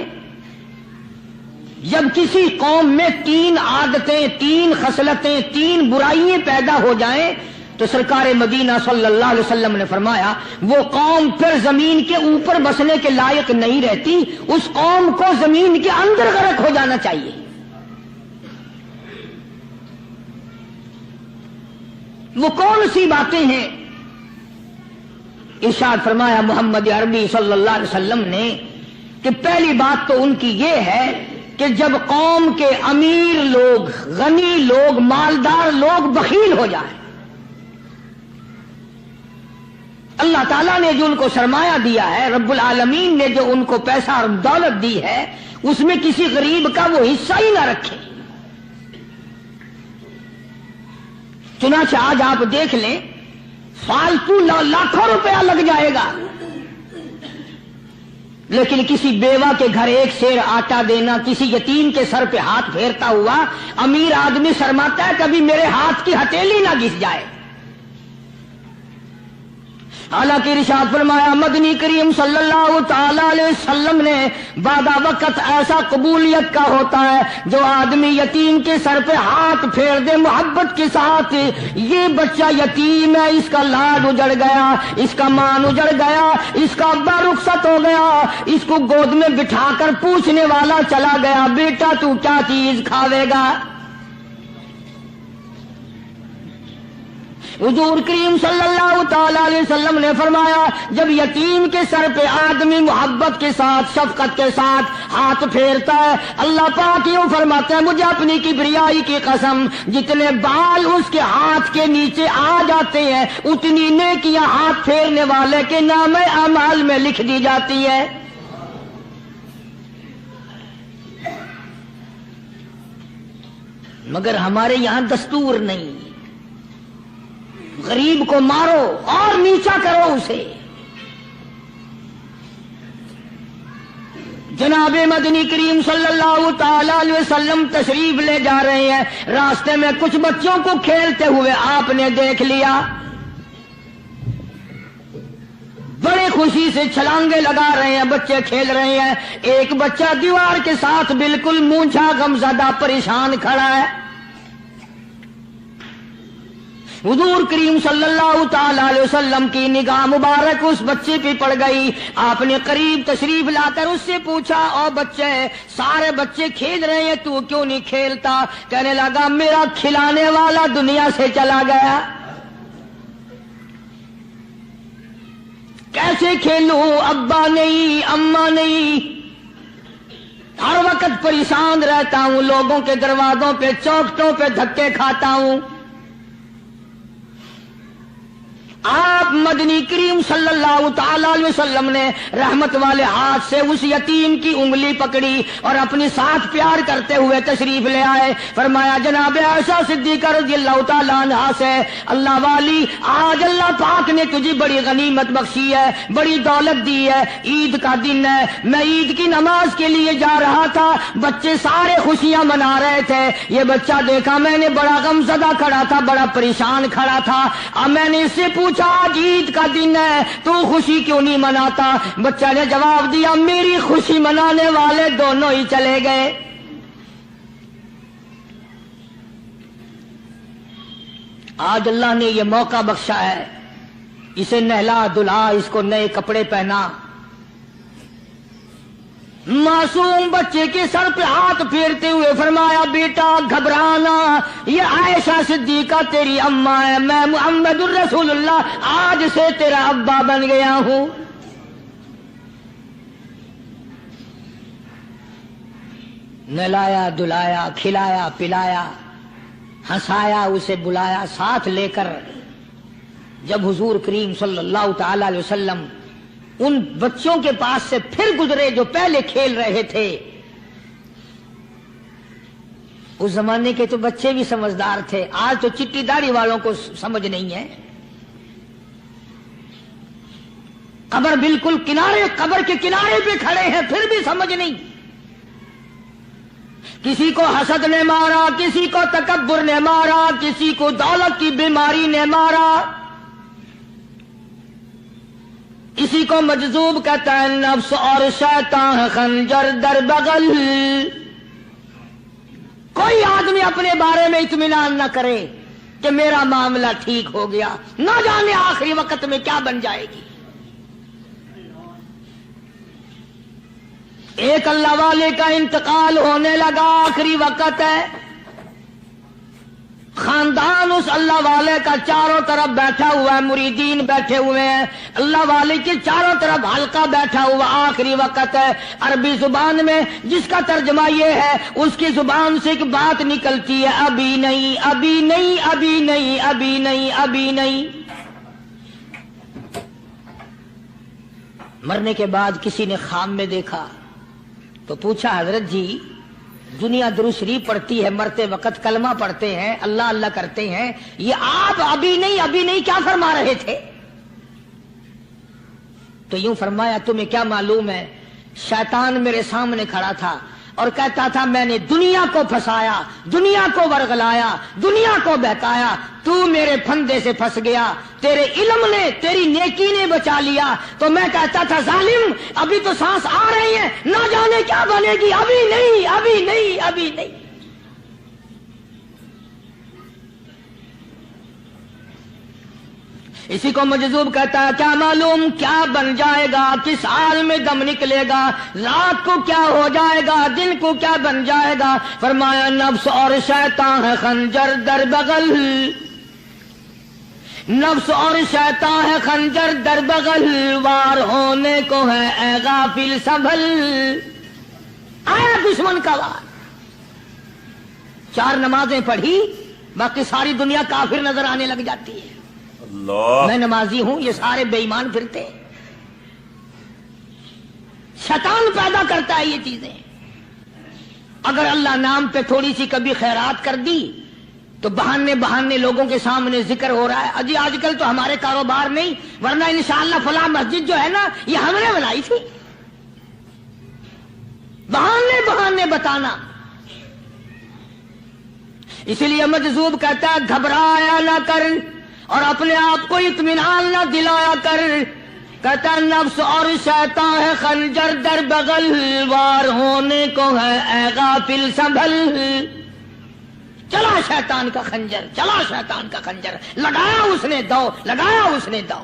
جب کسی قوم میں تین عادتیں، تین خصلتیں، تین برائیاں پیدا ہو جائیں تو سرکار مدینہ صلی اللہ علیہ وسلم نے فرمایا وہ قوم پھر زمین کے اوپر بسنے کے لائق نہیں رہتی، اس قوم کو زمین کے اندر غرق ہو جانا چاہیے۔ وہ کون سی باتیں ہیں؟ ارشاد فرمایا محمد عربی صلی اللہ علیہ وسلم نے کہ پہلی بات تو ان کی یہ ہے کہ جب قوم کے امیر لوگ، غنی لوگ، مالدار لوگ بخیل ہو جائیں، اللہ تعالیٰ نے جو ان کو سرمایہ دیا ہے، رب العالمین نے جو ان کو پیسہ اور دولت دی ہے، اس میں کسی غریب کا وہ حصہ ہی نہ رکھے۔ چنانچہ آج آپ دیکھ لیں فالتو لاکھوں روپیہ لگ جائے گا، لیکن کسی بیوہ کے گھر ایک سیر آٹا دینا، کسی یتیم کے سر پہ ہاتھ پھیرتا ہوا امیر آدمی شرماتا ہے کبھی میرے ہاتھ کی ہتھیلی نہ گھس جائے۔ حالانکہ ارشاد فرمایا مدنی کریم صلی اللہ تعالی علیہ وسلم نے بعد وقت ایسا قبولیت کا ہوتا ہے جو آدمی یتیم کے سر پہ ہاتھ پھیر دے محبت کے ساتھ، یہ بچہ یتیم ہے، اس کا لاڈ اجڑ گیا، اس کا مان اجڑ گیا، اس کا ابا رخصت ہو گیا، اس کو گود میں بٹھا کر پوچھنے والا چلا گیا بیٹا تو کیا چیز کھاوے گا؟ حضور کریم صلی اللہ تعالی علیہ وسلم نے فرمایا جب یتیم کے سر پہ آدمی محبت کے ساتھ، شفقت کے ساتھ ہاتھ پھیرتا ہے، اللہ پاک یوں فرماتا ہے مجھے اپنی کبریائی کی قسم جتنے بال اس کے ہاتھ کے نیچے آ جاتے ہیں اتنی نیکیاں ہاتھ پھیرنے والے کے نام اعمال میں لکھ دی جاتی ہے۔ مگر ہمارے یہاں دستور نہیں، غریب کو مارو اور نیچا کرو اسے۔ جناب مدنی کریم صلی اللہ تعالی علیہ وسلم تشریف لے جا رہے ہیں، راستے میں کچھ بچوں کو کھیلتے ہوئے آپ نے دیکھ لیا، بڑے خوشی سے چھلانگے لگا رہے ہیں، بچے کھیل رہے ہیں، ایک بچہ دیوار کے ساتھ بالکل مونچھا غمزدہ پریشان کھڑا ہے۔ حضور کریم صلی اللہ تعالی علیہ وسلم کی نگاہ مبارک اس بچے پہ پڑ گئی، آپ نے قریب تشریف لا کر اس سے پوچھا او بچے، سارے بچے کھیل رہے ہیں تو کیوں نہیں کھیلتا؟ کہنے لگا میرا کھلانے والا دنیا سے چلا گیا، کیسے کھیلوں؟ ابا نہیں، اماں نہیں، ہر وقت پریشان رہتا ہوں، لوگوں کے دروازوں پہ چوکھٹوں پہ دھکے کھاتا ہوں۔ آپ مدنی کریم صلی اللہ تعالی علیہ وسلم نے رحمت والے ہاتھ سے اس یتیم کی انگلی پکڑی اور اپنی ساتھ پیار کرتے ہوئے تشریف لے آئے. فرمایا جناب عائشہ صدیقہ رضی اللہ تعالی عنہا سے, اللہ والی آج اللہ پاک نے تجھے بڑی غنیمت بخشی ہے, بڑی دولت دی ہے, عید کا دن ہے, میں عید کی نماز کے لیے جا رہا تھا, بچے سارے خوشیاں منا رہے تھے, یہ بچہ دیکھا میں نے بڑا غم زدہ کھڑا تھا, بڑا پریشان کھڑا تھا. اب میں نے اس سے پوچھا آج عید کا دن ہے تو خوشی کیوں نہیں مناتا؟ بچہ نے جواب دیا میری خوشی منانے والے دونوں ہی چلے گئے. آج اللہ نے یہ موقع بخشا ہے, اسے نہلا دھلا, اس کو نئے کپڑے پہنا. معصوم بچے کے سر پہ ہاتھ پھیرتے ہوئے فرمایا بیٹا گھبرانا, یہ عائشہ صدیقہ تیری اماں ہے, میں محمد الرسول اللہ آج سے تیرا ابا بن گیا ہوں. نہلایا دھلایا, کھلایا پلایا, ہنسایا, اسے بلایا ساتھ لے کر. جب حضور کریم صلی اللہ تعالی علیہ وسلم ان بچوں کے پاس سے پھر گزرے جو پہلے کھیل رہے تھے, اس زمانے کے تو بچے بھی سمجھدار تھے, آج تو چٹی داڑھی والوں کو سمجھ نہیں ہے. قبر بالکل کنارے, قبر کے کنارے پہ کھڑے ہیں پھر بھی سمجھ نہیں. کسی کو حسد نے مارا, کسی کو تکبر نے مارا, کسی کو دولت کی بیماری نے مارا, اسی کو مجذوب کہتا ہے. نفس اور شیطان خنجر در بغل. کوئی آدمی اپنے بارے میں اطمینان نہ کرے کہ میرا معاملہ ٹھیک ہو گیا, نہ جانے آخری وقت میں کیا بن جائے گی. ایک اللہ والے کا انتقال ہونے لگا, آخری وقت ہے. خاندان اس اللہ والے کا چاروں طرف بیٹھا ہوا ہے, مریدین بیٹھے ہوئے ہیں, اللہ والے کے چاروں طرف حلقہ بیٹھا ہوا, آخری وقت ہے. عربی زبان میں جس کا ترجمہ یہ ہے, اس کی زبان سے ایک بات نکلتی ہے, ابھی نہیں, ابھی نہیں, ابھی نہیں, ابھی نہیں, ابھی نہیں. مرنے کے بعد کسی نے خواب میں دیکھا تو پوچھا حضرت جی دنیا درود شریف پڑھتی ہے, مرتے وقت کلمہ پڑھتے ہیں, اللہ اللہ کرتے ہیں, یہ آپ ابھی نہیں ابھی نہیں کیا فرما رہے تھے؟ تو یوں فرمایا تمہیں کیا معلوم ہے, شیطان میرے سامنے کھڑا تھا اور کہتا تھا میں نے دنیا کو پھنسایا, دنیا کو ورغلایا, دنیا کو بہکایا, تو میرے پھندے سے پھنس گیا, تیرے علم نے, تیری نیکی نے بچا لیا. تو میں کہتا تھا ظالم ابھی تو سانس آ رہی ہے, نہ جانے کیا بنے گی, ابھی نہیں, ابھی نہیں, ابھی نہیں. اسی کو مجذوب کہتا ہے, کیا معلوم کیا بن جائے گا, کس حال میں دم نکلے گا, رات کو کیا ہو جائے گا, دن کو کیا بن جائے گا. فرمایا نفس اور شیطان ہے خنجر در بغل, نفس اور شیطان ہے خنجر در بغل, وار ہونے کو ہے اے غافل سنبھل. آیا دشمن کا وار. 4 نمازیں پڑھی, باقی ساری دنیا کافر نظر آنے لگ جاتی ہے. میں نمازی ہوں, یہ سارے بے ایمان پھرتے. شیطان پیدا کرتا ہے یہ چیزیں. اگر اللہ نام پہ تھوڑی سی کبھی خیرات کر دی تو بہانے بہانے لوگوں کے سامنے ذکر ہو رہا ہے, اجی آج کل تو ہمارے کاروبار نہیں, ورنہ انشاءاللہ فلاں مسجد جو ہے نا یہ ہم نے بنائی تھی. بہانے بہانے بتانا. اسی لیے مجذوب کہتا ہے گھبرایا نہ کر اور اپنے آپ کو اطمینان نہ دلایا کر. کہتا نفس اور شیطان ہے خنجر در بغل, وار ہونے کو ہے اے غافل سنبھل. چلا شیطان کا خنجر, چلا شیطان کا خنجر, لگایا اس نے دو, لگایا اس نے دو.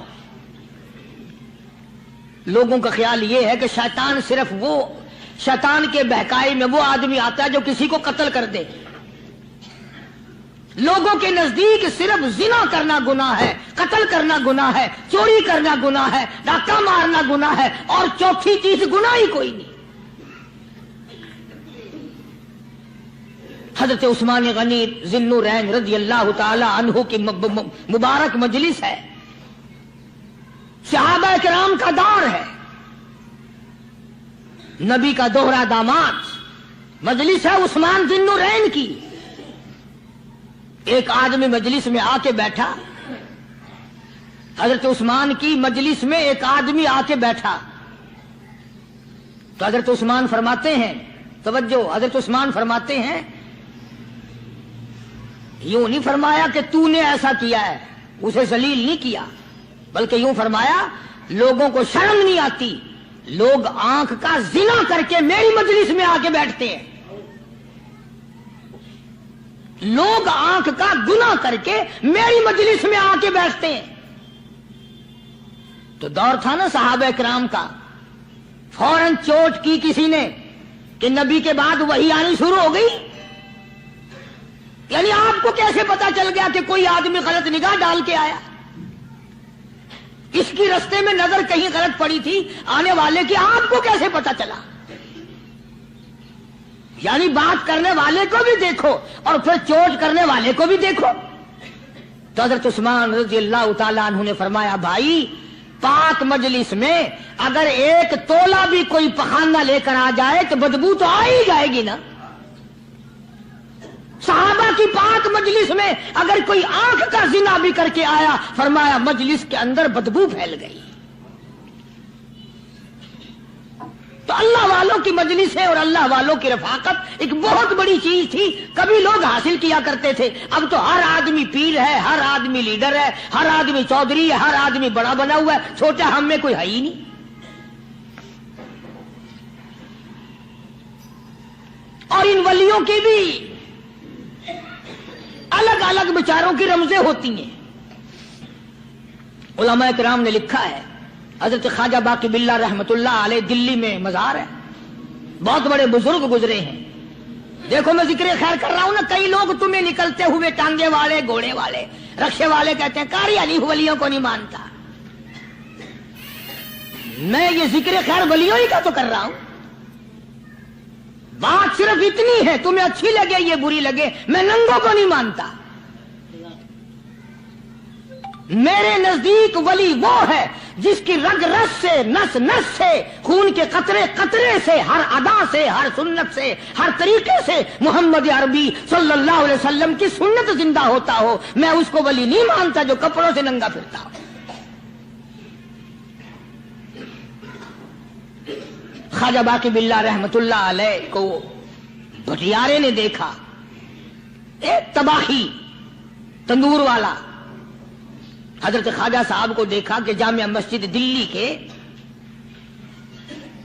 لوگوں کا خیال یہ ہے کہ شیطان صرف وہ, شیطان کے بہکائی میں وہ آدمی آتا ہے جو کسی کو قتل کر دے. لوگوں کے نزدیک صرف زنا کرنا گناہ ہے, قتل کرنا گناہ ہے, چوری کرنا گناہ ہے, ڈاکہ مارنا گناہ ہے, اور چوتھی چیز گناہ ہی کوئی نہیں. حضرت عثمان غنی ذی النورین رضی اللہ تعالی عنہ کی مبارک مجلس ہے. صحابہ کرام کا دور ہے، نبی کا دوہرا داماد، مجلس ہے عثمان ذی النورین کی. ایک آدمی مجلس میں آ کے بیٹھا، حضرت عثمان کی مجلس میں ایک آدمی آ کے بیٹھا تو حضرت عثمان فرماتے ہیں، توجہ، حضرت عثمان فرماتے ہیں، یوں نہیں فرمایا کہ تو نے ایسا کیا ہے، اسے ذلیل نہیں کیا، بلکہ یوں فرمایا لوگوں کو شرم نہیں آتی، لوگ آنکھ کا زنا کر کے میری مجلس میں آ کے بیٹھتے ہیں، لوگ آنکھ کا گناہ کر کے میری مجلس میں آ کے بیٹھتے ہیں. تو دور تھا نا صحابہ کرام کا، فوراً چوٹ کی کسی نے کہ نبی کے بعد وحی آنی شروع ہو گئی. یعنی آپ کو کیسے پتا چل گیا کہ کوئی آدمی غلط نگاہ ڈال کے آیا؟ اس کی رستے میں نظر کہیں غلط پڑی تھی آنے والے کی، آپ کو کیسے پتا چلا؟ یعنی بات کرنے والے کو بھی دیکھو اور پھر چوٹ کرنے والے کو بھی دیکھو. تو حضرت عثمان رضی اللہ تعالیٰ عنہ نے فرمایا، بھائی پاک مجلس میں اگر ایک تولا بھی کوئی پخانہ لے کر آ جائے تو بدبو تو آ ہی جائے گی نا. صحابہ کی پاک مجلس میں اگر کوئی آنکھ کا زنا بھی کر کے آیا، فرمایا مجلس کے اندر بدبو پھیل گئی. تو اللہ والوں کی مجلس ہے اور اللہ والوں کی رفاقت ایک بہت بڑی چیز تھی، کبھی لوگ حاصل کیا کرتے تھے. اب تو ہر آدمی پیر ہے، ہر آدمی لیڈر ہے، ہر آدمی چودھری ہے، ہر آدمی بڑا بنا ہوا ہے، چھوٹا ہم میں کوئی ہے ہی نہیں. اور ان ولیوں کی بھی الگ الگ بیچاروں کی رمزیں ہوتی ہیں. علماء کرام نے لکھا ہے، حضرت خواجہ باقی باللہ رحمت اللہ علیہ دلی میں مزار ہے، بہت بڑے بزرگ گزرے ہیں. دیکھو میں ذکر خیر کر رہا ہوں نا، کئی لوگ تمہیں نکلتے ہوئے ٹانگے والے، گھوڑے والے، رکشے والے کہتے ہیں قاری علی ولیوں کو نہیں مانتا. میں یہ ذکر خیر ولیوں ہی کا تو کر رہا ہوں. بات صرف اتنی ہے، تمہیں اچھی لگے یہ بری لگے، میں ننگوں کو نہیں مانتا. میرے نزدیک ولی وہ ہے جس کی رگ رس سے، نس نس سے، خون کے قطرے قطرے سے، ہر ادا سے، ہر سنت سے، ہر طریقے سے محمد عربی صلی اللہ علیہ وسلم کی سنت زندہ ہوتا ہو. میں اس کو ولی نہیں مانتا جو کپڑوں سے ننگا پھرتا ہو. خواجہ باقی باللہ رحمت اللہ علیہ کو بھٹیارے نے دیکھا، ایک تباہی تندور والا. حضرت خواجہ صاحب کو دیکھا کہ جامع مسجد دلی کے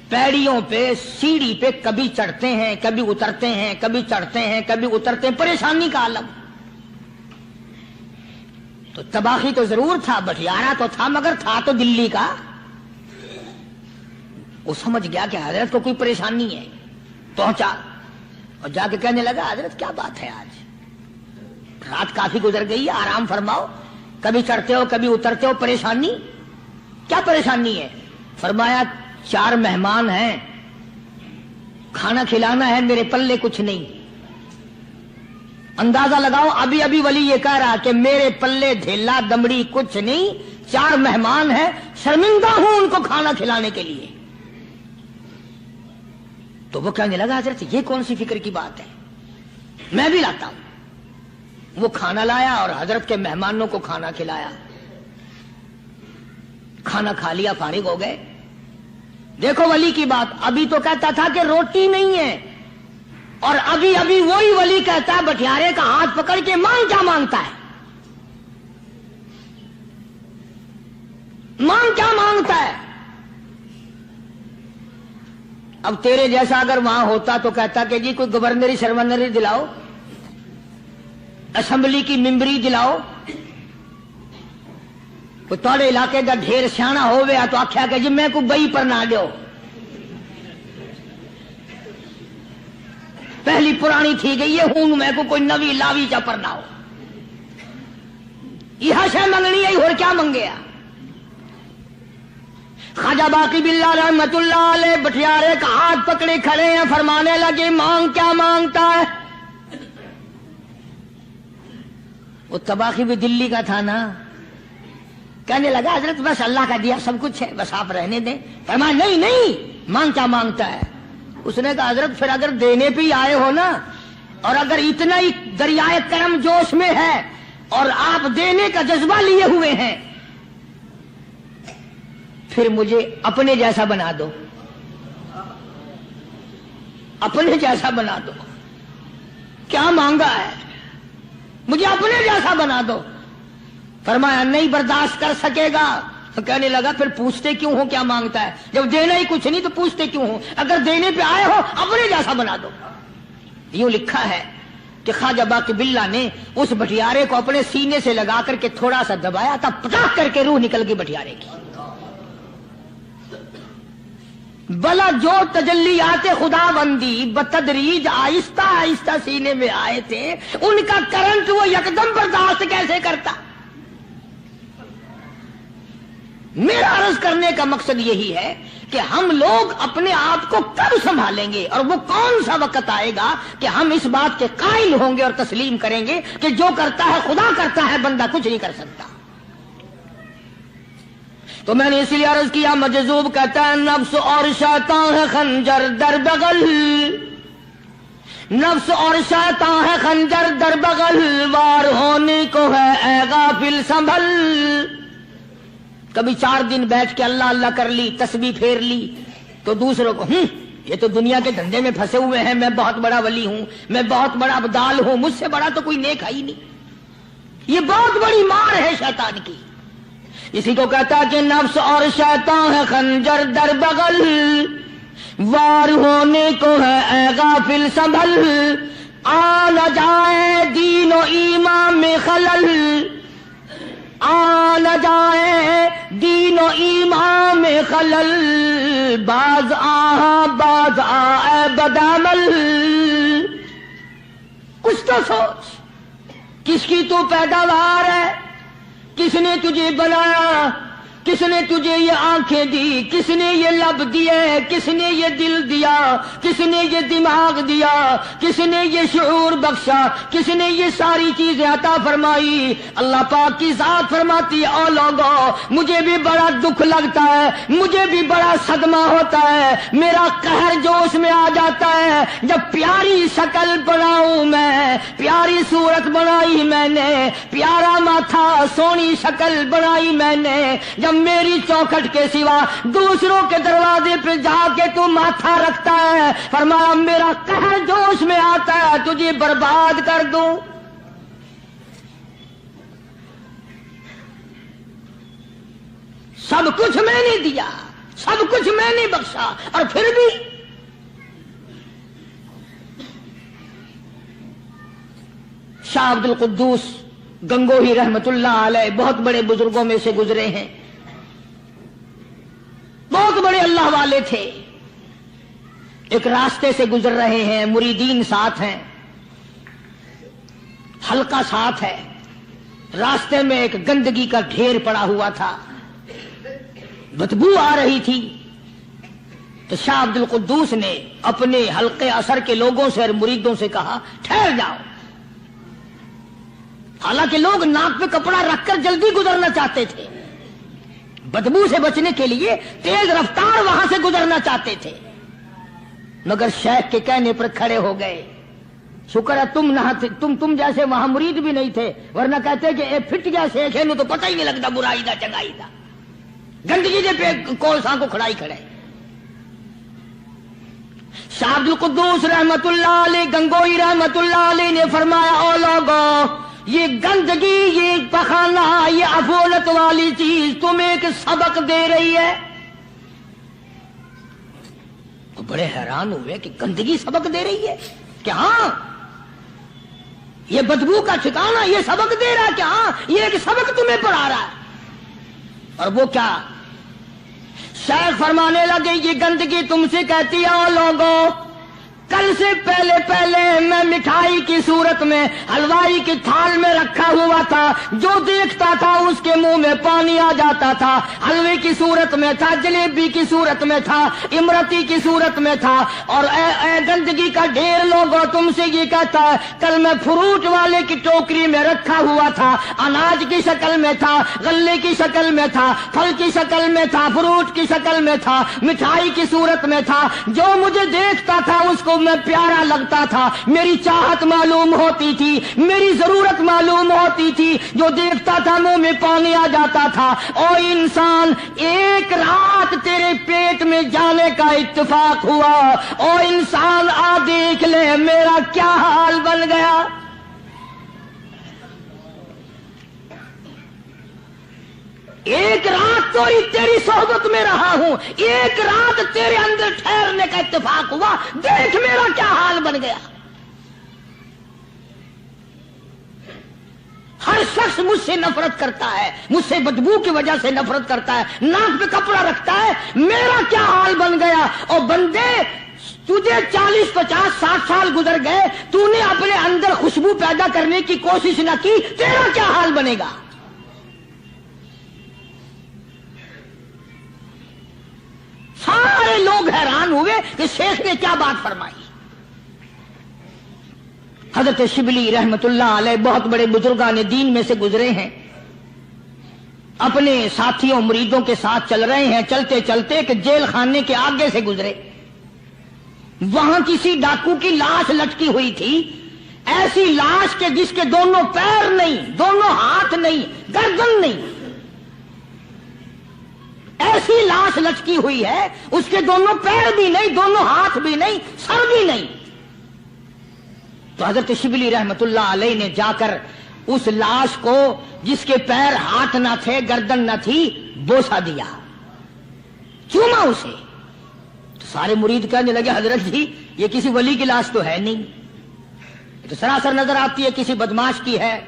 پیڑیوں پہ، سیڑھی پہ کبھی چڑھتے ہیں، کبھی اترتے ہیں، کبھی چڑھتے ہیں، کبھی اترتے ہیں، پریشانی کا عالم. تو تباہی تو ضرور تھا، بھٹیارا تو تھا، مگر تھا تو دلی کا. وہ سمجھ گیا کہ حضرت کو کوئی پریشانی ہے، پہنچا اور جا کے کہنے لگا، حضرت کیا بات ہے، آج رات کافی گزر گئی ہے، آرام فرماؤ، کبھی چڑھتے ہو کبھی اترتے ہو، پریشانی کیا پریشانی ہے؟ فرمایا 4 مہمان ہیں، کھانا کھلانا ہے، میرے پلے کچھ نہیں. اندازہ لگاؤ، ابھی ابھی ولی یہ کہہ رہا کہ میرے پلے دھیلا دمڑی کچھ نہیں، 4 مہمان ہیں، شرمندہ ہوں ان کو کھانا کھلانے کے لیے. تو وہ کہنے لگا، حضرت یہ کون سی فکر کی بات ہے، میں بھی لاتا ہوں. وہ کھانا لایا اور حضرت کے مہمانوں کو کھانا کھلایا. کھانا کھا لیا، فارغ ہو گئے. دیکھو ولی کی بات، ابھی تو کہتا تھا کہ روٹی نہیں ہے، اور ابھی ابھی وہی ولی کہتا ہے بٹیارے کا ہاتھ پکڑ کے مانگ کیا مانگتا ہے، مانگ کیا مانگتا ہے. اب تیرے جیسا اگر وہاں ہوتا تو کہتا کہ جی کوئی گورنری سرونری دلاؤ، اسمبلی کی ممبری دلاؤ. کوئی تھوڑے علاقے کا ڈھیر سیاح ہو گیا تو آخیا کہ جی میں کو بئی پر نہ دو. پہلی پرانی تھی گئی ہے ہوں میں کو کوئی نوی لاوی چا پر نہ ہو. یہ شے منگنی ہے اور کیا منگیا. خواجہ باقی باللہ رحمت اللہ علیہ بٹیارے کا ہاتھ پکڑے کھڑے ہیں، فرمانے لگے مانگ کیا مانگتا ہے. وہ تباہی بھی دلی کا تھا نا، کہنے لگا حضرت بس اللہ کا دیا سب کچھ ہے، بس آپ رہنے دیں۔ فرمایا نہیں نہیں، مانگ کیا مانگتا ہے؟ اس نے کہا حضرت پھر اگر دینے پہ ہی آئے ہو نا، اور اگر اتنا ہی دریائے کرم جوش میں ہے اور آپ دینے کا جذبہ لیے ہوئے ہیں، پھر مجھے اپنے جیسا بنا دو، اپنے جیسا بنا دو۔ کیا مانگا ہے؟ مجھے اپنے جیسا بنا دو۔ فرمایا نہیں برداشت کر سکے گا۔ تو کہنے لگا پھر پوچھتے کیوں ہو کیا مانگتا ہے؟ جب دینا ہی کچھ نہیں تو پوچھتے کیوں ہو؟ اگر دینے پہ آئے ہو اپنے جیسا بنا دو۔ یوں لکھا ہے کہ خواجہ باقی باللہ نے اس بٹیارے کو اپنے سینے سے لگا کر کے تھوڑا سا دبایا تھا، پٹاخ کر کے روح نکل گئی بٹیارے کی۔ بلا جو تجلیات خدا بندی بتدریج آہستہ آہستہ سینے میں آئے تھے، ان کا کرنٹ وہ یکدم برداشت کیسے کرتا؟ میرا عرض کرنے کا مقصد یہی ہے کہ ہم لوگ اپنے آپ کو کب سنبھالیں گے، اور وہ کون سا وقت آئے گا کہ ہم اس بات کے قائل ہوں گے اور تسلیم کریں گے کہ جو کرتا ہے خدا کرتا ہے، بندہ کچھ نہیں کر سکتا۔ تو میں نے اس لیے عرض کیا، مجذوب کہتا ہے نفس اور شیطان ہے خنجر در بغل، نفس اور شیطان ہے خنجر در بغل، وار ہونے کو ہے اے غافل سنبھل۔ کبھی 4 دن بیٹھ کے اللہ اللہ کر لی، تسبیح پھیر لی، تو دوسروں کو یہ تو دنیا کے دھندے میں پھنسے ہوئے ہیں، میں بہت بڑا ولی ہوں، میں بہت بڑا ابدال ہوں، مجھ سے بڑا تو کوئی نیک ہے ہی نہیں۔ یہ بہت بڑی مار ہے شیطان کی۔ اسی کو کہتا کہ نفس اور شیطان ہے خنجر در بغل، وار ہونے کو ہے اے غافل سنبھل، آ نہ جائے دین و ایمان میں خلل، آ نہ جائے دین و ایمان میں خلل، باز باز اے بدعمل۔ کچھ تو سوچ، کس کی تو پیداوار ہے، کس نے تجھے بنایا، کس نے تجھے یہ آنکھیں دی، کس نے یہ لب دیے، کس نے یہ دل دیا، کس نے یہ دماغ دیا، کس نے یہ شعور بخشا، کس نے یہ ساری چیزیں عطا فرمائی؟ اللہ پاک کی ذات فرماتی ہے او لوگو، مجھے بھی بڑا دکھ لگتا ہے، مجھے بھی بڑا صدمہ ہوتا ہے، میرا قہر جوش میں آ جاتا ہے جب پیاری شکل بناؤں میں، پیاری صورت بنائی میں نے، پیارا ماتھا سونی شکل بنائی میں نے، جب میری چوکھٹ کے سوا دوسروں کے دروازے پہ جا کے تو ماتھا رکھتا ہے، فرمایا میرا قہر جوش میں آتا ہے تجھے برباد کر دوں۔ سب کچھ میں نے دیا، سب کچھ میں نے بخشا، اور پھر بھی شاہ عبد القدوس گنگوہی رحمت اللہ علیہ بہت بڑے بزرگوں میں سے گزرے ہیں، بہت بڑے اللہ والے تھے۔ ایک راستے سے گزر رہے ہیں، مریدین ساتھ ہیں، حلقہ ساتھ ہے، راستے میں ایک گندگی کا ڈھیر پڑا ہوا تھا، بدبو آ رہی تھی۔ تو شاہ عبد القدوس نے اپنے حلقے اثر کے لوگوں سے اور مریدوں سے کہا ٹھہر جاؤ۔ حالانکہ لوگ ناک پہ کپڑا رکھ کر جلدی گزرنا چاہتے تھے، بدبو سے بچنے کے لیے تیز رفتار وہاں سے گزرنا چاہتے تھے، مگر شیخ کے کہنے پر کھڑے ہو گئے۔ شکر ہے تم جیسے وہاں مرید بھی نہیں تھے، ورنہ کہتے کہ اے پھٹ گیا شیخ ہے تو پتہ ہی نہیں لگتا برائی دا چنگائی دا، گندگی دے پہ کول ساں کو کھڑائی کھڑے۔ شاہ عبد القدوس رحمت اللہ علیہ گنگوئی رحمت اللہ علیہ نے فرمایا او لوگو، یہ گندگی، یہ پخانہ، یہ افولت والی چیز تمہیں ایک سبق دے رہی ہے۔ تو بڑے حیران ہوئے کہ گندگی سبق دے رہی ہے کہ ہاں یہ بدبو کا ٹھکانہ یہ سبق دے رہا ہے کہ ہاں یہ ایک سبق تمہیں پڑھا رہا ہے۔ اور وہ کیا؟ شیخ فرمانے لگے یہ گندگی تم سے کہتی ہے او لوگوں، کل سے پہلے پہلے میں مٹھائی کی صورت میں حلوائی کی تھال میں رکھا ہوا تھا، جو دیکھتا تھا اس کے منہ میں پانی آ جاتا تھا، حلوے کی صورت میں تھا، جلیبی کی صورت میں تھا، امرتی کی صورت میں تھا، اور اے گندگی کا ڈھیر لوگوں تم سے یہ کہتا ہے، کل میں فروٹ والے کی ٹوکری میں رکھا ہوا تھا، اناج کی شکل میں تھا، غلے کی شکل میں تھا، پھل کی شکل میں تھا، فروٹ کی شکل میں تھا، مٹھائی کی صورت میں تھا، جو مجھے دیکھتا تھا اس کو میں پیارا لگتا تھا، میری چاہت معلوم ہوتی تھی، میری ضرورت معلوم ہوتی تھی، جو دیکھتا تھا منہ میں پانی آ جاتا تھا۔ او انسان، ایک رات تیرے پیٹ میں جانے کا اتفاق ہوا، او انسان آ دیکھ لے میرا کیا حال بن گیا۔ ایک رات تو تیری صحبت میں رہا ہوں، ایک رات تیرے اندر ٹھہرنے کا اتفاق ہوا، دیکھ میرا کیا حال بن گیا۔ ہر شخص مجھ سے نفرت کرتا ہے، مجھ سے بدبو کی وجہ سے نفرت کرتا ہے، ناک پہ کپڑا رکھتا ہے، میرا کیا حال بن گیا۔ اور بندے، تجھے 40 50 60 سال گزر گئے، تو نے اپنے اندر خوشبو پیدا کرنے کی کوشش نہ کی، تیرا کیا حال بنے گا۔ سارے لوگ حیران ہوئے کہ شیخ نے کیا بات فرمائی۔ حضرت شبلی رحمت اللہ علیہ بہت بڑے بزرگان دین میں سے گزرے ہیں، اپنے ساتھیوں مریدوں کے ساتھ چل رہے ہیں، چلتے چلتے کہ جیل خانے کے آگے سے گزرے، وہاں کسی ڈاکو کی لاش لٹکی ہوئی تھی، ایسی لاش کے جس کے دونوں پیر نہیں، دونوں ہاتھ نہیں، گردن نہیں، ایسی لاش لٹکی ہوئی ہے، اس کے دونوں پیر بھی نہیں، دونوں ہاتھ بھی نہیں، سر بھی نہیں۔ تو حضرت شبلی رحمت اللہ علیہ نے جا کر اس لاش کو، جس کے پیر ہاتھ نہ تھے، گردن نہ تھی، بوسا دیا، چوما اسے۔ تو سارے مرید کہنے لگے حضرت جی یہ کسی ولی کی لاش تو ہے نہیں، یہ تو سراسر نظر آتی ہے کسی بدماش کی ہے،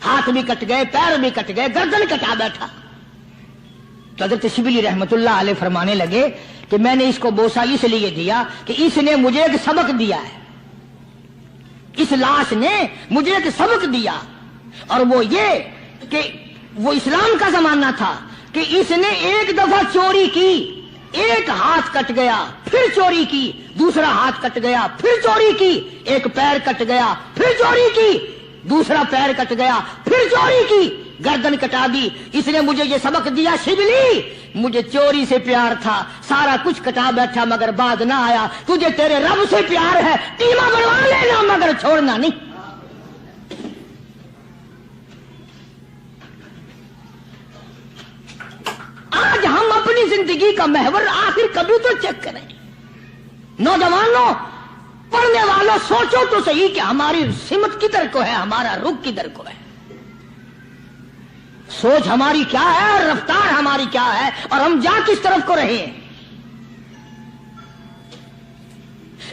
ہاتھ بھی کٹ گئے، پیر بھی کٹ گئے، گردن کٹا بیٹھا۔ تو حضرت شبلی رحمت اللہ علیہ فرمانے لگے کہ میں نے اس کو بوسا اس لیے دیا کہ اس نے مجھے ایک سبق دیا ہے، اس لاش نے مجھے ایک سبق دیا، اور وہ یہ کہ وہ اسلام کا زمانہ تھا کہ اس نے ایک دفعہ چوری کی، ایک ہاتھ کٹ گیا، پھر چوری کی، دوسرا ہاتھ کٹ گیا، پھر چوری کی، ایک پیر کٹ گیا، پھر چوری کی، دوسرا پیر کٹ گیا، پھر چوری کی، گردن کٹا دی۔ اس نے مجھے یہ سبق دیا، شبلی مجھے چوری سے پیار تھا، سارا کچھ کٹا بیٹھا مگر بعد نہ آیا، تجھے تیرے رب سے پیار ہے، ٹیما بنوا لینا مگر چھوڑنا نہیں۔ آج ہم اپنی زندگی کا محور آخر کبھی تو چیک کریں۔ نوجوانوں، پڑھنے والوں، سوچو تو صحیح کہ ہماری سمت کدھر کو ہے، ہمارا رخ کدھر کو ہے، سوچ ہماری کیا ہے اور رفتار ہماری کیا ہے، اور ہم جا کس طرف کو رہے ہیں۔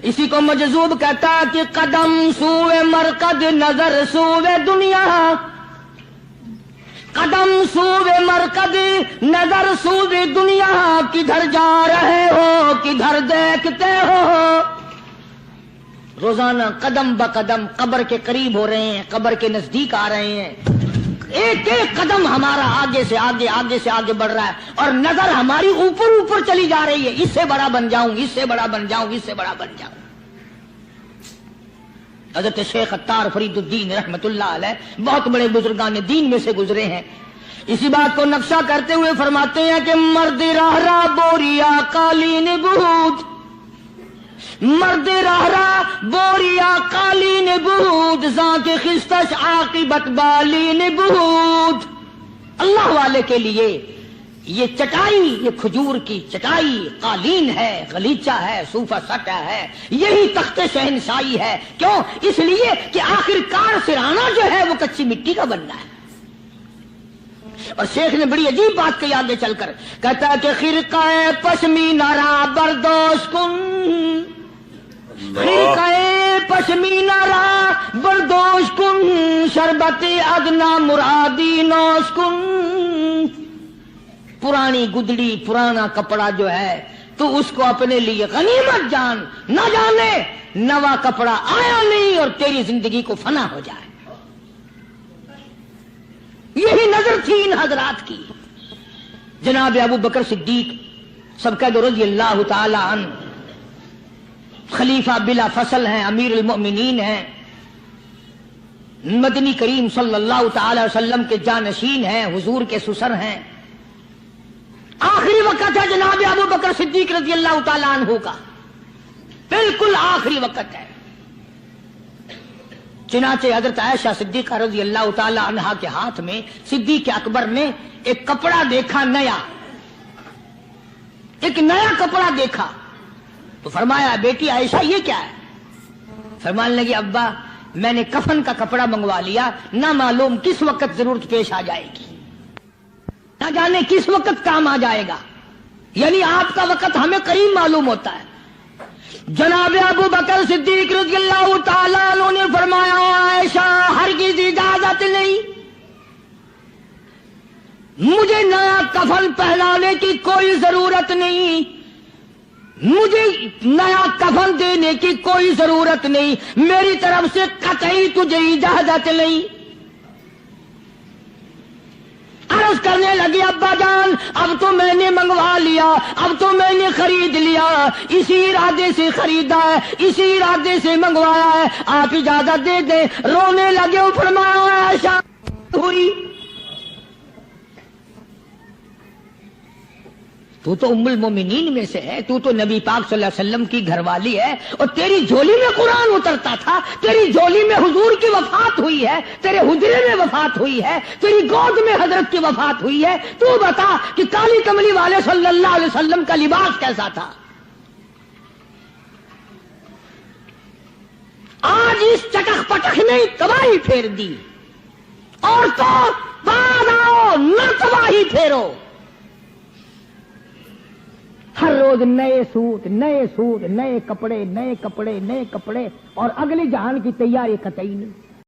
اسی کو مجذوب کہتا کہ قدم سوئے مرکز، نظر سوئے دنیا، قدم سوئے مرکز، نظر سوئے دنیا، کدھر جا رہے ہو کدھر دیکھتے ہو۔ روزانہ قدم بقدم قبر کے قریب ہو رہے ہیں، قبر کے نزدیک آ رہے ہیں، ایک ایک قدم ہمارا آگے سے آگے، آگے سے آگے بڑھ رہا ہے، اور نظر ہماری اوپر اوپر چلی جا رہی ہے، اس سے بڑا بن جاؤں، اس سے بڑا بن جاؤں، اس سے بڑا بن جاؤں۔ حضرت شیخ عطار فرید الدین رحمت اللہ علیہ بہت بڑے بزرگان دین میں سے گزرے ہیں، اسی بات کو نقشہ کرتے ہوئے فرماتے ہیں کہ مرد راہ راہ بوریا قالین بود، مرد راہ راہ بوریا قالین بود، ذات خستش عاقبت بالین بود۔ اللہ والے کے لیے یہ چٹائی، یہ کھجور کی چٹائی قالین ہے، غلیچہ ہے، صوفہ سٹا ہے، یہی تخت شہنشاہی ہے۔ کیوں؟ اس لیے کہ آخر کار سرانہ جو ہے وہ کچی مٹی کا بننا ہے۔ اور شیخ نے بڑی عجیب بات کہی آگے چل کر، کہتا ہے کہ خرقہ پشمینہ را بردوش کن، خرقہ پشمینہ را بردوش کن، شربت ادنا مرادی نوش کن۔ پرانی گدڑی، پرانا کپڑا جو ہے تو اس کو اپنے لیے غنیمت جان، نہ جانے نوا کپڑا آیا نہیں اور تیری زندگی کو فنا ہو جائے۔ یہی نظر تھی ان حضرات کی۔ جناب ابو بکر صدیق سبقت رضی اللہ تعالی عنہ خلیفہ بلا فصل ہیں، امیر المؤمنین ہیں، مدنی کریم صلی اللہ تعالی وسلم کے جانشین ہیں، حضور کے سسر ہیں۔ آخری وقت ہے جناب ابو بکر صدیق رضی اللہ تعالی عنہ کا، بالکل آخری وقت ہے۔ چنانچہ حضرت عائشہ صدیقہ رضی اللہ تعالی عنہا کے ہاتھ میں صدیق اکبر نے ایک کپڑا دیکھا، ایک نیا کپڑا دیکھا تو فرمایا بیٹی عائشہ یہ کیا ہے؟ فرمانے لگی ابا میں نے کفن کا کپڑا منگوا لیا، نہ معلوم کس وقت ضرورت پیش آ جائے گی، نہ جانے کس وقت کام آ جائے گا، یعنی آپ کا وقت ہمیں قریب معلوم ہوتا ہے۔ جناب ابو بکر صدیق رضی اللہ تعالیٰ عنہ نے فرمایا عائشہ ہرگز اجازت نہیں، مجھے نیا کفن پہنانے کی کوئی ضرورت نہیں، مجھے نیا کفن دینے کی کوئی ضرورت نہیں، میری طرف سے قطعی تجھے اجازت نہیں۔ عرض کرنے لگی ابا جان اب تو میں نے منگوا لیا، اب تو میں نے خرید لیا، اسی ارادے سے خریدا ہے، اسی ارادے سے منگوایا ہے، آپ اجازت دے دیں۔ رونے لگے، فرمایا عائشہ ہوئی تو ام المومنین میں سے ہے، تو نبی پاک صلی اللہ علیہ وسلم کی گھر والی ہے، اور تیری جھولی میں قرآن اترتا تھا، تیری جھولی میں حضور کی وفات ہوئی ہے، تیرے حجرے میں وفات ہوئی ہے، تیری گود میں حضرت کی وفات ہوئی ہے، تو بتا کہ کالی کملی والے صلی اللہ علیہ وسلم کا لباس کیسا تھا؟ آج اس چٹخ پٹخ نے تباہی پھیر دی، اور تو بعد آؤ نہ تباہی پھیرو۔ ہر روز نئے سوٹ، نئے کپڑے، نئے کپڑے، اور اگلی جہان کی تیاری قطعی نہیں۔